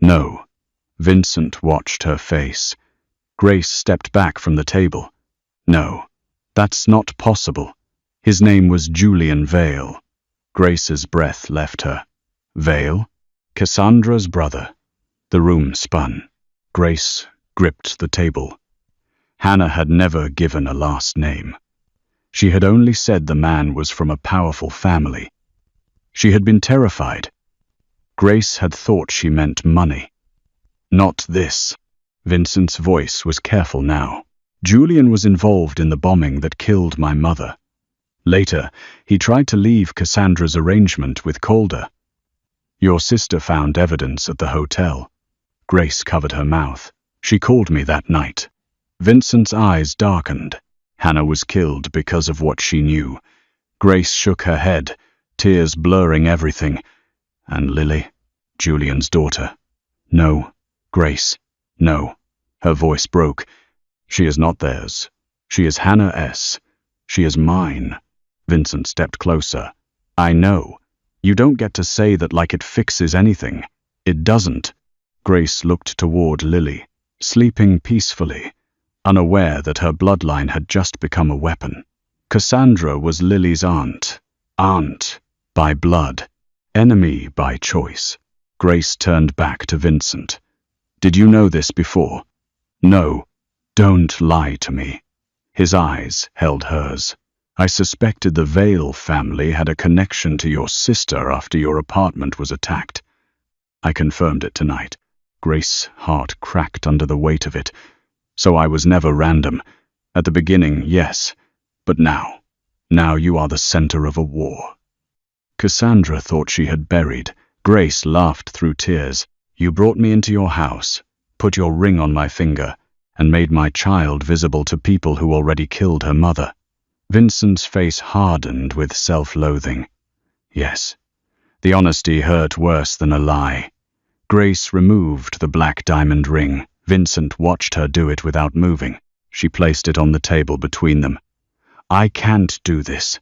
No. Vincent watched her face. Grace stepped back from the table. No, that's not possible. His name was Julian Vale. Grace's breath left her. Vale? Cassandra's brother. The room spun. Grace gripped the table. Hannah had never given a last name. She had only said the man was from a powerful family. She had been terrified. Grace had thought she meant money. Not this. Vincent's voice was careful now. Julian was involved in the bombing that killed my mother. Later, he tried to leave Cassandra's arrangement with Calder. Your sister found evidence at the hotel. Grace covered her mouth. She called me that night. Vincent's eyes darkened. Hannah was killed because of what she knew. Grace shook her head, tears blurring everything. And Lily, Julian's daughter. No, Grace, no. Her voice broke. She is not theirs. She is Hannah S. She is mine. Vincent stepped closer. I know. You don't get to say that like it fixes anything. It doesn't. Grace looked toward Lily, sleeping peacefully, unaware that her bloodline had just become a weapon. Cassandra was Lily's aunt. Aunt by blood. Enemy by choice. Grace turned back to Vincent. Did you know this before? No. Don't lie to me. His eyes held hers. I suspected the Vale family had a connection to your sister after your apartment was attacked. I confirmed it tonight. Grace's heart cracked under the weight of it. So I was never random. At the beginning, yes. But now you are the center of a war. Cassandra thought she had buried. Grace laughed through tears. You brought me into your house, put your ring on my finger, and made my child visible to people who already killed her mother. Vincent's face hardened with self-loathing. Yes, the honesty hurt worse than a lie. Grace removed the black diamond ring. Vincent watched her do it without moving. She placed it on the table between them. "I can't do this."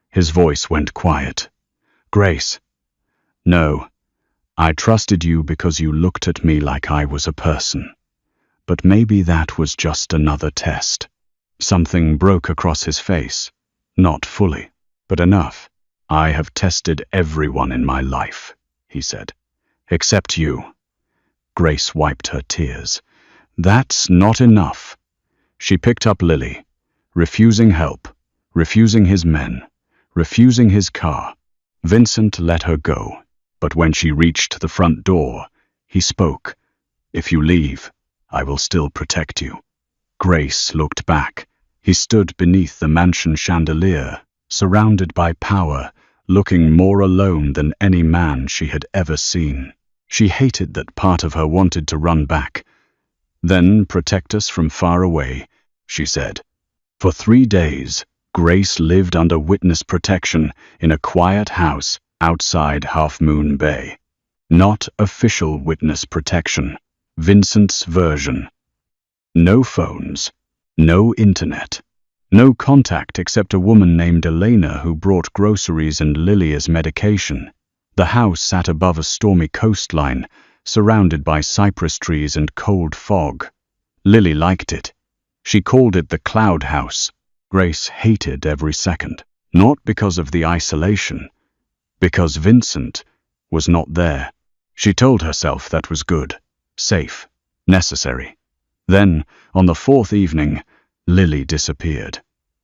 His voice went quiet. "Grace." "No. I trusted you because you looked at me like I was a person. But maybe that was just another test." Something broke across his face. Not fully, but enough. "I have tested everyone in my life," he said. "Except you." Grace wiped her tears. "That's not enough." She picked up Lily, refusing help, refusing his men, refusing his car. Vincent let her go, but when she reached the front door, he spoke. "If you leave, I will still protect you." Grace looked back. He stood beneath the mansion chandelier, surrounded by power, looking more alone than any man she had ever seen. She hated that part of her wanted to run back. "Then protect us from far away," she said. For 3 days, Grace lived under witness protection in a quiet house outside Half Moon Bay. Not official witness protection, Vincent's version. No phones, no internet, no contact except a woman named Elena who brought groceries and Lily as medication. The house sat above a stormy coastline, surrounded by cypress trees and cold fog. Lily liked it. She called it the Cloud House. Grace hated every second, not because of the isolation, because Vincent was not there. She told herself that was good, safe, necessary. Then, on the 4th evening, Lily disappeared.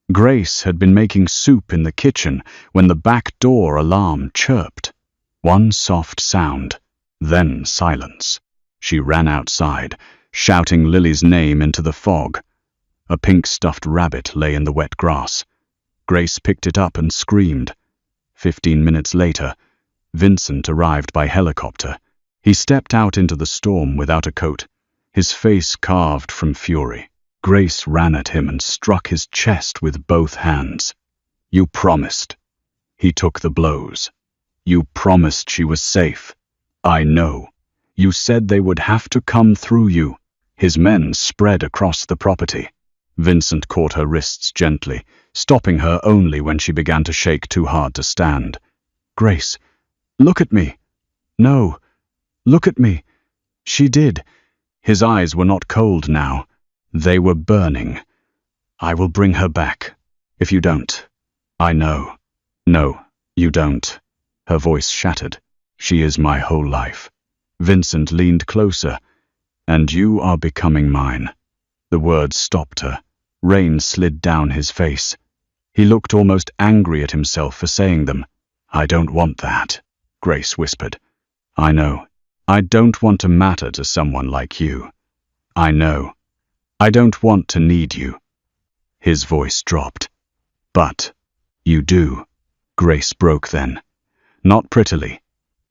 Grace had been making soup in the kitchen when the back door alarm chirped. One soft sound, then silence. She ran outside, shouting Lily's name into the fog. A pink stuffed rabbit lay in the wet grass. Grace picked it up and screamed. 15 minutes later, Vincent arrived by helicopter. He stepped out into the storm without a coat, his face carved from fury. Grace ran at him and struck his chest with both hands. "You promised." He took the blows. "You promised she was safe." "I know. You said they would have to come through you." His men spread across the property. Vincent caught her wrists gently, stopping her only when she began to shake too hard to stand. "Grace, look at me." "No, look at me." She did. His eyes were not cold now. They were burning. "I will bring her back. If you don't." "I know." "No, you don't." Her voice shattered. "She is my whole life." Vincent leaned closer. "And you are becoming mine." The words stopped her. Rain slid down his face. He looked almost angry at himself for saying them. "I don't want that," Grace whispered. "I know. I don't want to matter to someone like you. I know. I don't want to need you." His voice dropped. "But you do." Grace broke then. Not prettily,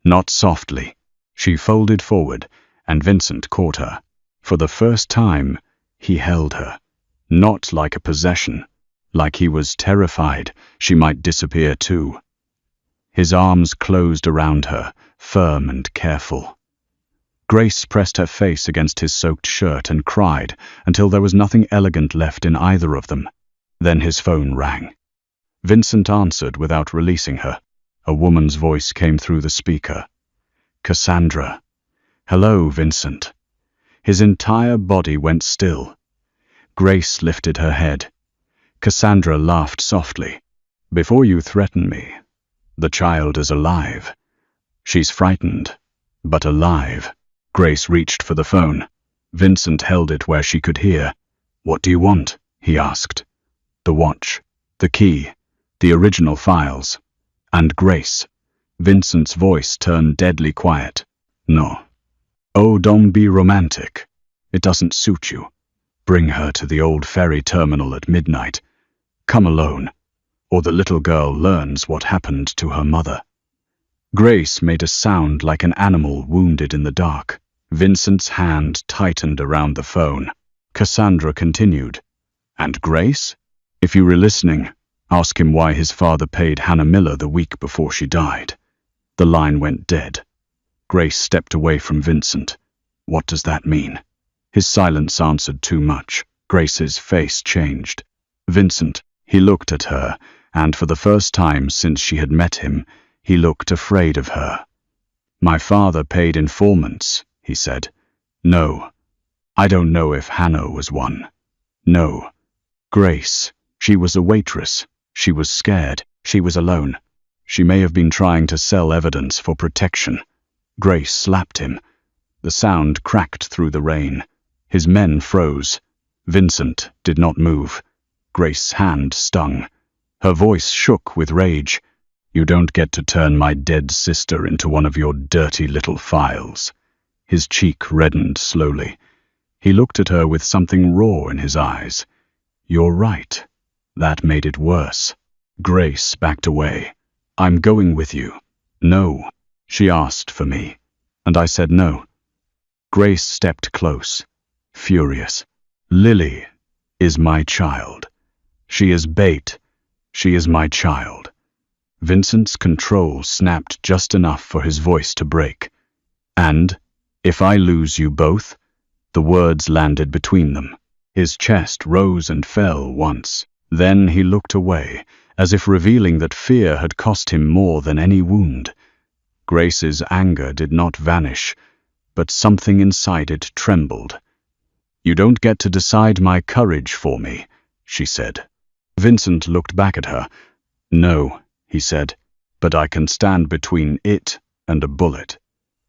not softly. She folded forward, and Vincent caught her. For the first time, he held her. Not like a possession, like he was terrified she might disappear too. His arms closed around her, firm and careful. Grace pressed her face against his soaked shirt and cried until there was nothing elegant left in either of them. Then his phone rang. Vincent answered without releasing her. A woman's voice came through the speaker. "Cassandra." "Hello, Vincent." His entire body went still. Grace lifted her head. Cassandra laughed softly. "Before you threaten me, the child is alive. She's frightened, but alive." Grace reached for the phone. Vincent held it where she could hear. "What do you want?" he asked. "The watch, the key, the original files." "And Grace?" Vincent's voice turned deadly quiet. "No." "Oh, don't be romantic. It doesn't suit you. Bring her to the old ferry terminal at midnight. Come alone, or the little girl learns what happened to her mother." Grace made a sound like an animal wounded in the dark. Vincent's hand tightened around the phone. Cassandra continued. "And Grace? If you were listening, Ask him why his father paid Hannah Miller the week before she died. The line went dead. Grace stepped away from Vincent. What does that mean? His silence answered too much. Grace's face changed. Vincent, he looked at her, and for the first time since she had met him, he looked afraid of her. My father paid informants, he said. No. I don't know if Hannah was one. No. Grace, she was a waitress. She was scared. She was alone. She may have been trying to sell evidence for protection. Grace slapped him. The sound cracked through the rain. His men froze. Vincent did not move. Grace's hand stung. Her voice shook with rage. You don't get to turn my dead sister into one of your dirty little files. His cheek reddened slowly. He looked at her with something raw in his eyes. You're right. That made it worse. Grace backed away. I'm going with you. No. She asked for me, and I said no. Grace stepped close, furious. Lily is my child. She is bait. She is my child. Vincent's control snapped just enough for his voice to break. And, if I lose you both, the words landed between them. His chest rose and fell once. Then he looked away, as if revealing that fear had cost him more than any wound. Grace's anger did not vanish, but something inside it trembled. You don't get to decide my courage for me, she said. Vincent looked back at her. No, he said, but I can stand between it and a bullet.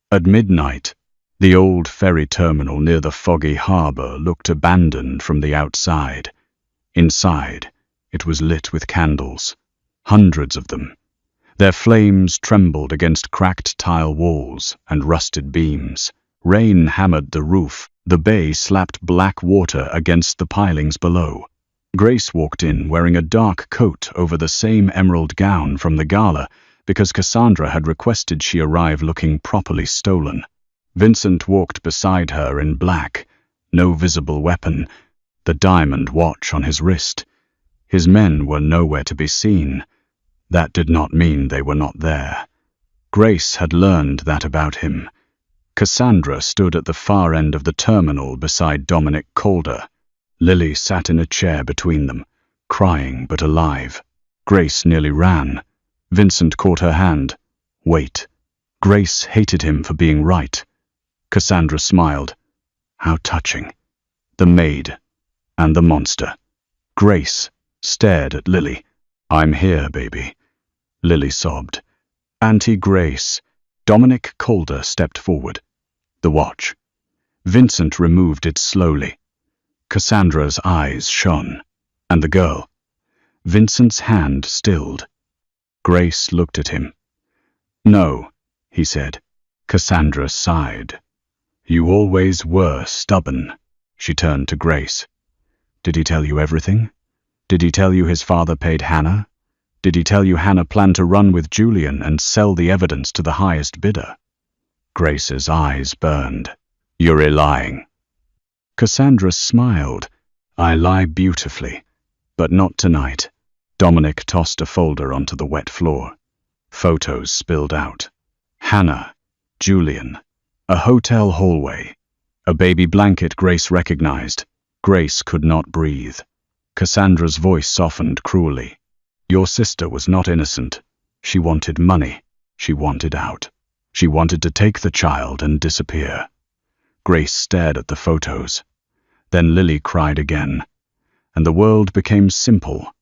At midnight, the old ferry terminal near the foggy harbor looked abandoned from the outside. Inside, it was lit with candles, hundreds of them. Their flames trembled against cracked tile walls and rusted beams. Rain hammered the roof. The bay slapped black water against the pilings below. Grace walked in wearing a dark coat over the same emerald gown from the gala because Cassandra had requested she arrive looking properly stolen. Vincent walked beside her in black, no visible weapon, the diamond watch on his wrist. His men were nowhere to be seen. That did not mean they were not there. Grace had learned that about him. Cassandra stood at the far end of the terminal beside Dominic Calder. Lily sat in a chair between them, crying but alive. Grace nearly ran. Vincent caught her hand. Wait. Grace hated him for being right. Cassandra smiled. How touching. The maid and the monster. Grace stared at Lily. I'm here, baby. Lily sobbed. Auntie Grace. Dominic Calder stepped forward. The watch. Vincent removed it slowly. Cassandra's eyes shone. And the girl. Vincent's hand stilled. Grace looked at him. No, he said. Cassandra sighed. You always were stubborn. She turned to Grace. Did he tell you everything? Did he tell you his father paid Hannah? Did he tell you Hannah planned to run with Julian and sell the evidence to the highest bidder? Grace's eyes burned. You're lying. Cassandra smiled. I lie beautifully, but not tonight. Dominic tossed a folder onto the wet floor. Photos spilled out. Hannah, Julian, a hotel hallway, a baby blanket Grace recognized. Grace could not breathe. Cassandra's voice softened cruelly. Your sister was not innocent. She wanted money. She wanted out. She wanted to take the child and disappear. Grace stared at the photos. Then Lily cried again, and the world became simple.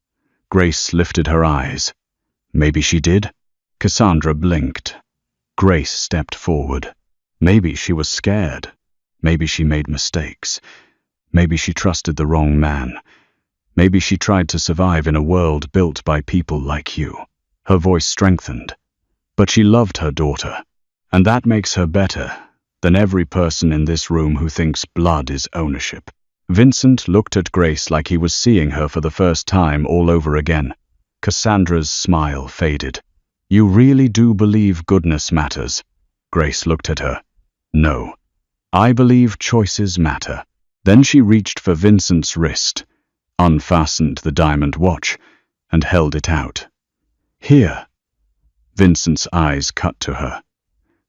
Grace lifted her eyes. Maybe she did? Cassandra blinked. Grace stepped forward. Maybe she was scared. Maybe she made mistakes. Maybe she trusted the wrong man. Maybe she tried to survive in a world built by people like you. Her voice strengthened. But she loved her daughter, and that makes her better than every person in this room who thinks blood is ownership. Vincent looked at Grace like he was seeing her for the first time all over again. Cassandra's smile faded. You really do believe goodness matters? Grace looked at her. No. I believe choices matter. Then she reached for Vincent's wrist, unfastened the diamond watch, and held it out. "Here." Vincent's eyes cut to her.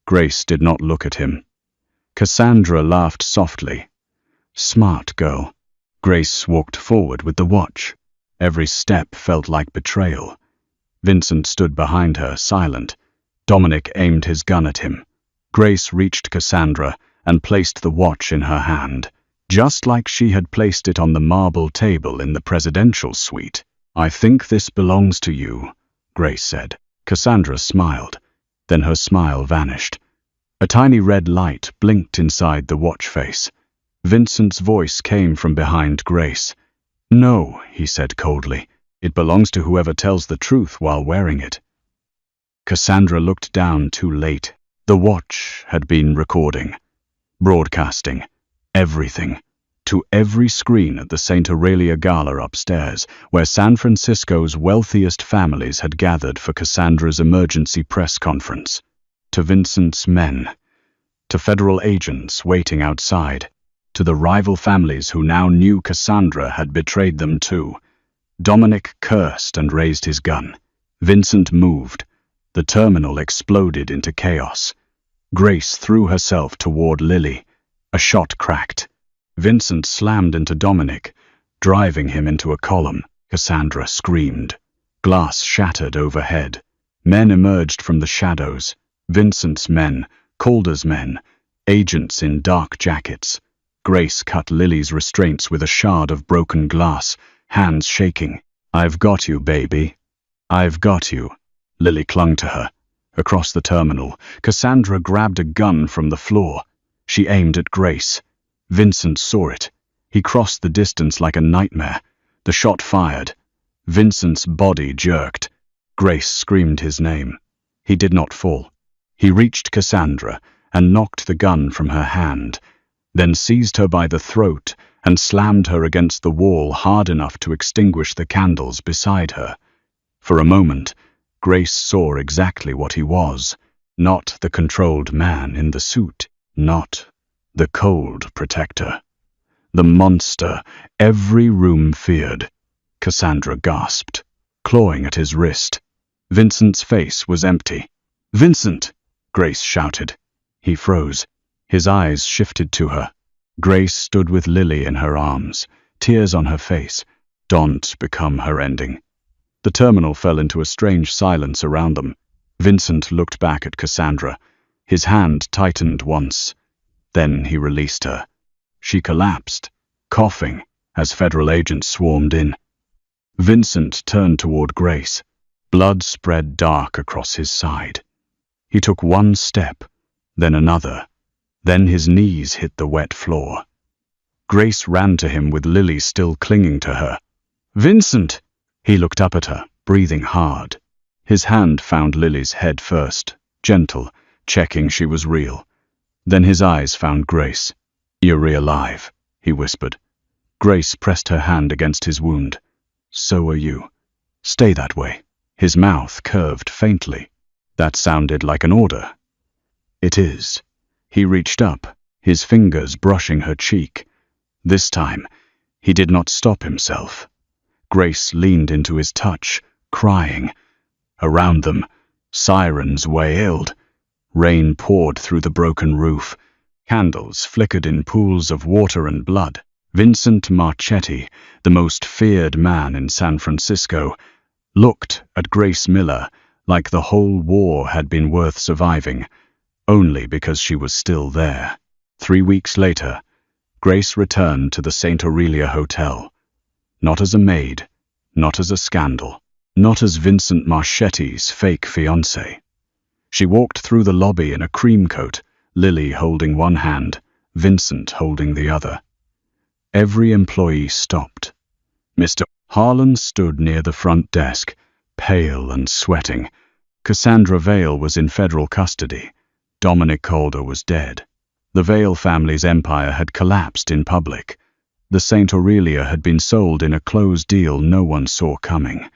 Grace did not look at him. Cassandra laughed softly. "Smart girl." Grace walked forward with the watch. Every step felt like betrayal. Vincent stood behind her, silent. Dominic aimed his gun at him. Grace reached Cassandra and placed the watch in her hand, just like she had placed it on the marble table in the presidential suite. "I think this belongs to you," Grace said. Cassandra smiled. Then her smile vanished. A tiny red light blinked inside the watch face. Vincent's voice came from behind Grace. "No," he said coldly. "It belongs to whoever tells the truth while wearing it." Cassandra looked down too late. The watch had been recording, broadcasting, everything, to every screen at the St. Aurelia Gala upstairs, where San Francisco's wealthiest families had gathered for Cassandra's emergency press conference. To Vincent's men, to federal agents waiting outside, to the rival families who now knew Cassandra had betrayed them too. Dominic cursed and raised his gun. Vincent moved. The terminal exploded into chaos. Grace threw herself toward Lily. A shot cracked. Vincent slammed into Dominic, driving him into a column. Cassandra screamed. Glass shattered overhead. Men emerged from the shadows. Vincent's men, Calder's men, agents in dark jackets. Grace cut Lily's restraints with a shard of broken glass, hands shaking. "I've got you, baby. I've got you." Lily clung to her. Across the terminal, Cassandra grabbed a gun from the floor. She aimed at Grace. Vincent saw it. He crossed the distance like a nightmare. The shot fired. Vincent's body jerked. Grace screamed his name. He did not fall. He reached Cassandra and knocked the gun from her hand, then seized her by the throat and slammed her against the wall hard enough to extinguish the candles beside her. For a moment, Grace saw exactly what he was. Not the controlled man in the suit. Not the cold protector. The monster every room feared. Cassandra gasped, clawing at his wrist. Vincent's face was empty. "Vincent!" Grace shouted. He froze. His eyes shifted to her. Grace stood with Lily in her arms, tears on her face. Don't become her ending. The terminal fell into a strange silence around them. Vincent looked back at Cassandra. His hand tightened once. Then he released her. She collapsed, coughing, as federal agents swarmed in. Vincent turned toward Grace. Blood spread dark across his side. He took one step, then another. Then his knees hit the wet floor. Grace ran to him with Lily still clinging to her. "Vincent!" He looked up at her, breathing hard. His hand found Lily's head first, gentle, checking she was real. Then his eyes found Grace. "You're alive," he whispered. Grace pressed her hand against his wound. "So are you. Stay that way." His mouth curved faintly. That sounded like an order. "It is." He reached up, his fingers brushing her cheek. This time, he did not stop himself. Grace leaned into his touch, crying. Around them, sirens wailed. Rain poured through the broken roof. Candles flickered in pools of water and blood. Vincent Marchetti, the most feared man in San Francisco, looked at Grace Miller like the whole war had been worth surviving, only because she was still there. 3 weeks later, Grace returned to the St. Aurelia Hotel. Not as a maid, not as a scandal, not as Vincent Marchetti's fake fiancée. She walked through the lobby in a cream coat, Lily holding one hand, Vincent holding the other. Every employee stopped. Mr. Harlan stood near the front desk, pale and sweating. Cassandra Vale was in federal custody. Dominic Calder was dead. The Vale family's empire had collapsed in public. The St. Aurelia had been sold in a closed deal no one saw coming.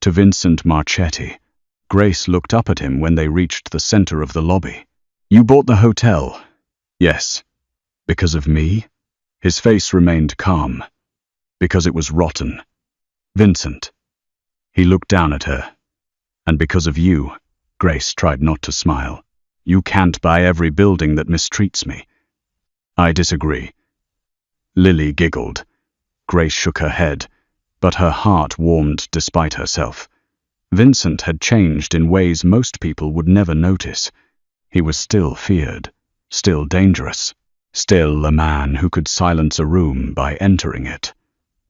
To Vincent Marchetti, Grace looked up at him when they reached the center of the lobby. "You bought the hotel?" "Yes." "Because of me?" His face remained calm. "Because it was rotten." "Vincent." He looked down at her. And because of you, Grace tried not to smile. You can't buy every building that mistreats me. I disagree. Lily giggled. Grace shook her head, but her heart warmed despite herself. Vincent had changed in ways most people would never notice. He was still feared, still dangerous, still a man who could silence a room by entering it.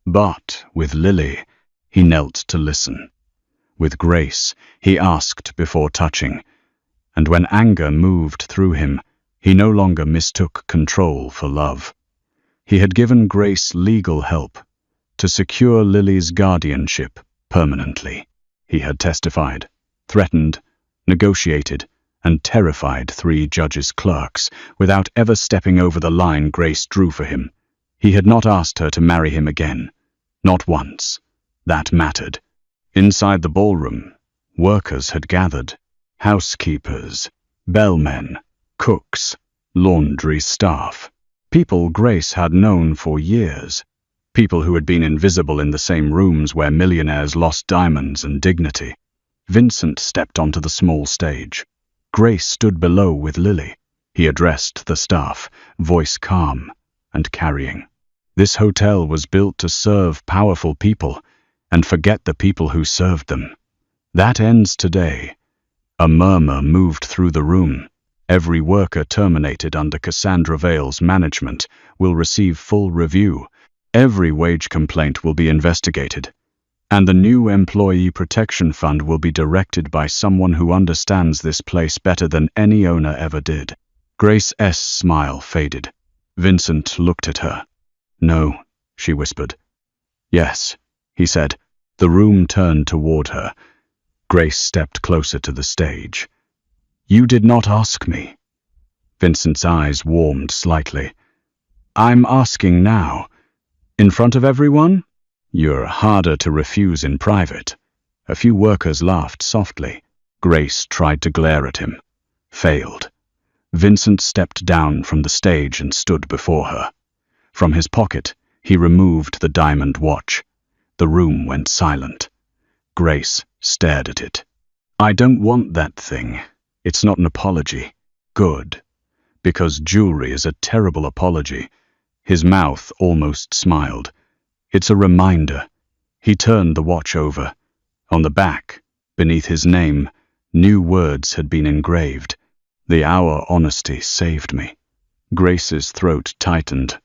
But with Lily, he knelt to listen. With Grace, he asked before touching. And when anger moved through him, he no longer mistook control for love. He had given Grace legal help to secure Lily's guardianship permanently. He had testified, threatened, negotiated, and terrified 3 judges' clerks without ever stepping over the line Grace drew for him. He had not asked her to marry him again. Not once. That mattered. Inside the ballroom, workers had gathered. Housekeepers, bellmen, cooks, laundry staff. People Grace had known for years. People who had been invisible in the same rooms where millionaires lost diamonds and dignity. Vincent stepped onto the small stage. Grace stood below with Lily. He addressed the staff, voice calm and carrying. This hotel was built to serve powerful people and forget the people who served them. That ends today. A murmur moved through the room. Every worker terminated under Cassandra Vale's management will receive full review. Every wage complaint will be investigated. And the new Employee Protection Fund will be directed by someone who understands this place better than any owner ever did. Grace's smile faded. Vincent looked at her. No, she whispered. Yes, he said. The room turned toward her. Grace stepped closer to the stage. You did not ask me. Vincent's eyes warmed slightly. I'm asking now. In front of everyone? You're harder to refuse in private. A few workers laughed softly. Grace tried to glare at him. Failed. Vincent stepped down from the stage and stood before her. From his pocket, he removed the diamond watch. The room went silent. Grace stared at it. I don't want that thing. It's not an apology. Good. Because jewelry is a terrible apology. His mouth almost smiled. It's a reminder. He turned the watch over. On the back, beneath his name, new words had been engraved. The hour honesty saved me. Grace's throat tightened.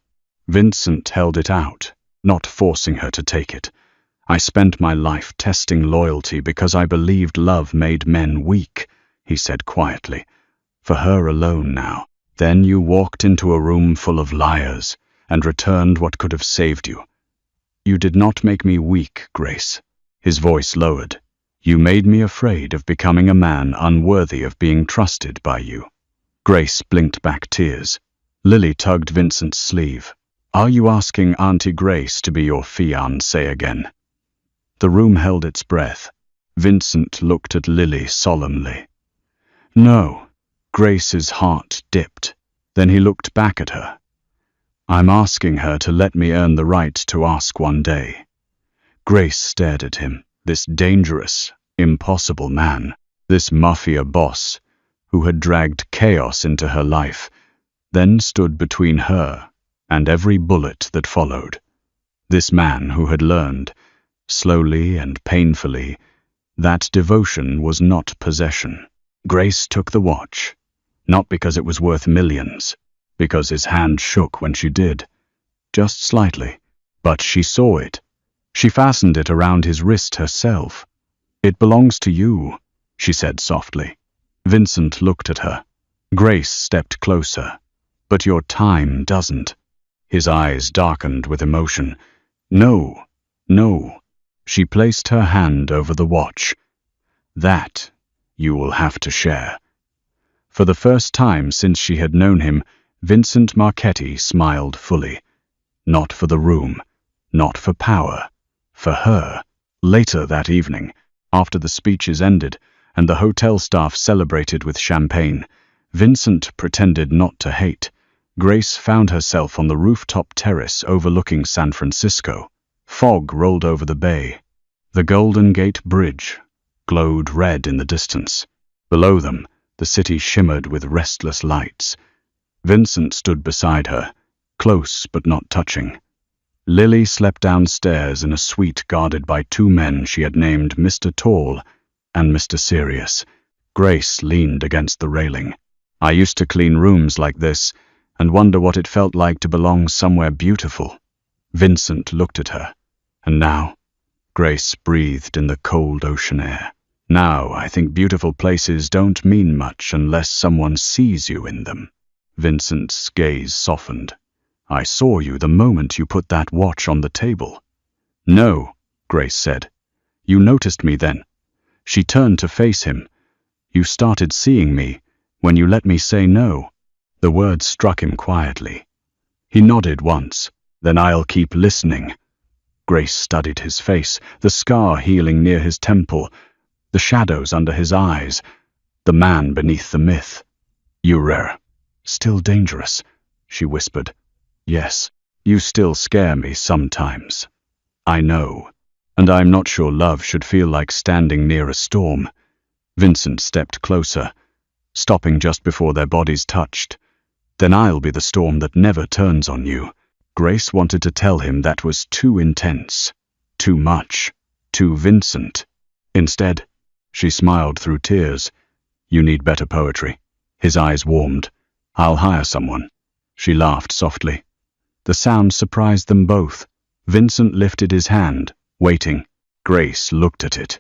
Vincent held it out, not forcing her to take it. I spent my life testing loyalty because I believed love made men weak, he said quietly. For her alone now. Then you walked into a room full of liars and returned what could have saved you. You did not make me weak, Grace. His voice lowered. You made me afraid of becoming a man unworthy of being trusted by you. Grace blinked back tears. Lily tugged Vincent's sleeve. Are you asking Auntie Grace to be your fiancée again? The room held its breath. Vincent looked at Lily solemnly. No. Grace's heart dipped. Then he looked back at her. I'm asking her to let me earn the right to ask one day. Grace stared at him, this dangerous, impossible man, this mafia boss, who had dragged chaos into her life, then stood between her and every bullet that followed. This man who had learned, slowly and painfully, that devotion was not possession. Grace took the watch, not because it was worth millions, because his hand shook when she did, just slightly, but she saw it. She fastened it around his wrist herself. It belongs to you, she said softly. Vincent looked at her. Grace stepped closer. But your time doesn't. His eyes darkened with emotion. No, no. She placed her hand over the watch. That you will have to share. For the first time since she had known him, Vincent Marchetti smiled fully. Not for the room, not for power, for her. Later that evening, after the speeches ended and the hotel staff celebrated with champagne, Vincent pretended not to hate. Grace found herself on the rooftop terrace overlooking San Francisco. Fog rolled over the bay. The Golden Gate Bridge glowed red in the distance. Below them, the city shimmered with restless lights. Vincent stood beside her, close but not touching. Lily slept downstairs in a suite guarded by two men she had named Mr. Tall and Mr. Serious. Grace leaned against the railing. "I used to clean rooms like this and wonder what it felt like to belong somewhere beautiful." Vincent looked at her. "And now?" Grace breathed in the cold ocean air. "Now, I think beautiful places don't mean much unless someone sees you in them." Vincent's gaze softened. "I saw you the moment you put that watch on the table." "No," Grace said. "You noticed me then." She turned to face him. "You started seeing me when you let me say no." The words struck him quietly. He nodded once. "Then I'll keep listening." Grace studied his face, the scar healing near his temple, the shadows under his eyes, the man beneath the myth. "You're still dangerous," she whispered. "Yes, you still scare me sometimes." "I know, and I'm not sure love should feel like standing near a storm." Vincent stepped closer, stopping just before their bodies touched. "Then I'll be the storm that never turns on you." Grace wanted to tell him that was too intense, too much, too Vincent. Instead, she smiled through tears. "You need better poetry." His eyes warmed. "I'll hire someone." She laughed softly. The sound surprised them both. Vincent lifted his hand, waiting. Grace looked at it.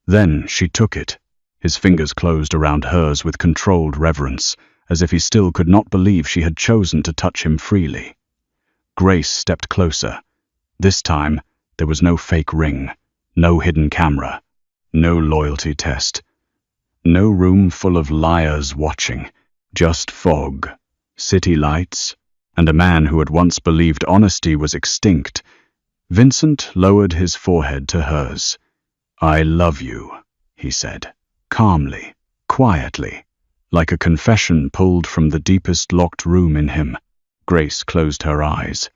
Then she took it. His fingers closed around hers with controlled reverence, as if he still could not believe she had chosen to touch him freely. Grace stepped closer. This time, there was no fake ring, no hidden camera, no loyalty test, no room full of liars watching, just fog, city lights, and a man who had once believed honesty was extinct. Vincent lowered his forehead to hers. "I love you," he said, calmly, quietly, like a confession pulled from the deepest locked room in him. Grace closed her eyes.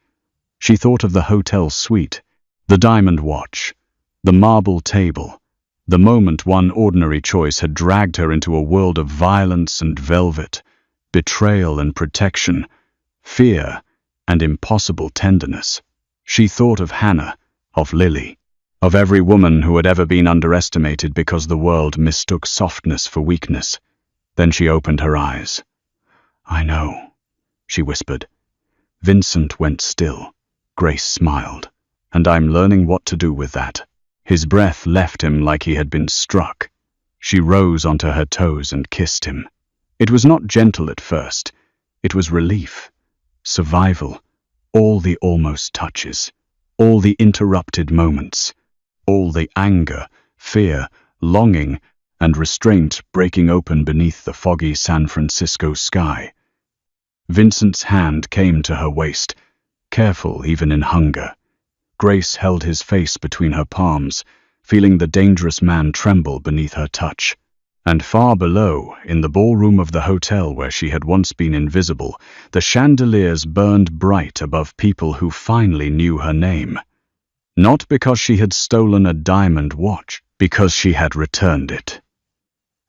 She thought of the hotel suite, the diamond watch, the marble table, the moment one ordinary choice had dragged her into a world of violence and velvet, betrayal and protection, fear and impossible tenderness. She thought of Hannah, of Lily, of every woman who had ever been underestimated because the world mistook softness for weakness. Then she opened her eyes. "I know," she whispered. Vincent went still. Grace smiled. "And I'm learning what to do with that." His breath left him like he had been struck. She rose onto her toes and kissed him. It was not gentle at first. It was relief, survival, all the almost touches, all the interrupted moments, all the anger, fear, longing, and restraint breaking open beneath the foggy San Francisco sky. Vincent's hand came to her waist, careful even in hunger. Grace held his face between her palms, feeling the dangerous man tremble beneath her touch. And far below, in the ballroom of the hotel where she had once been invisible, the chandeliers burned bright above people who finally knew her name. Not because she had stolen a diamond watch, because she had returned it.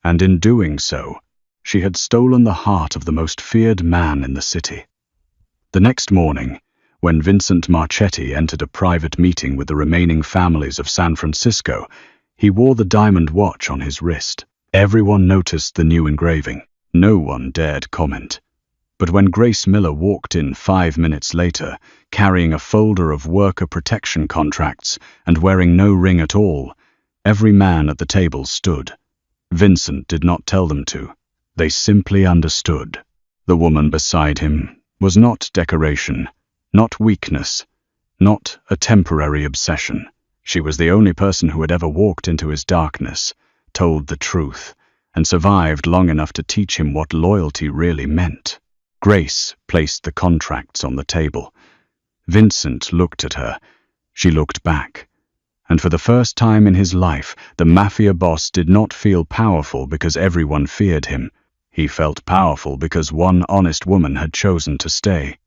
And in doing so, she had stolen the heart of the most feared man in the city. The next morning, when Vincent Marchetti entered a private meeting with the remaining families of San Francisco, he wore the diamond watch on his wrist. Everyone noticed the new engraving. No one dared comment. But when Grace Miller walked in 5 minutes later, carrying a folder of worker protection contracts and wearing no ring at all, every man at the table stood. Vincent did not tell them to. They simply understood. The woman beside him was not decoration, not weakness, not a temporary obsession. She was the only person who had ever walked into his darkness, told the truth, and survived long enough to teach him what loyalty really meant. Grace placed the contracts on the table. Vincent looked at her. She looked back. And for the first time in his life, the mafia boss did not feel powerful because everyone feared him. He felt powerful because one honest woman had chosen to stay.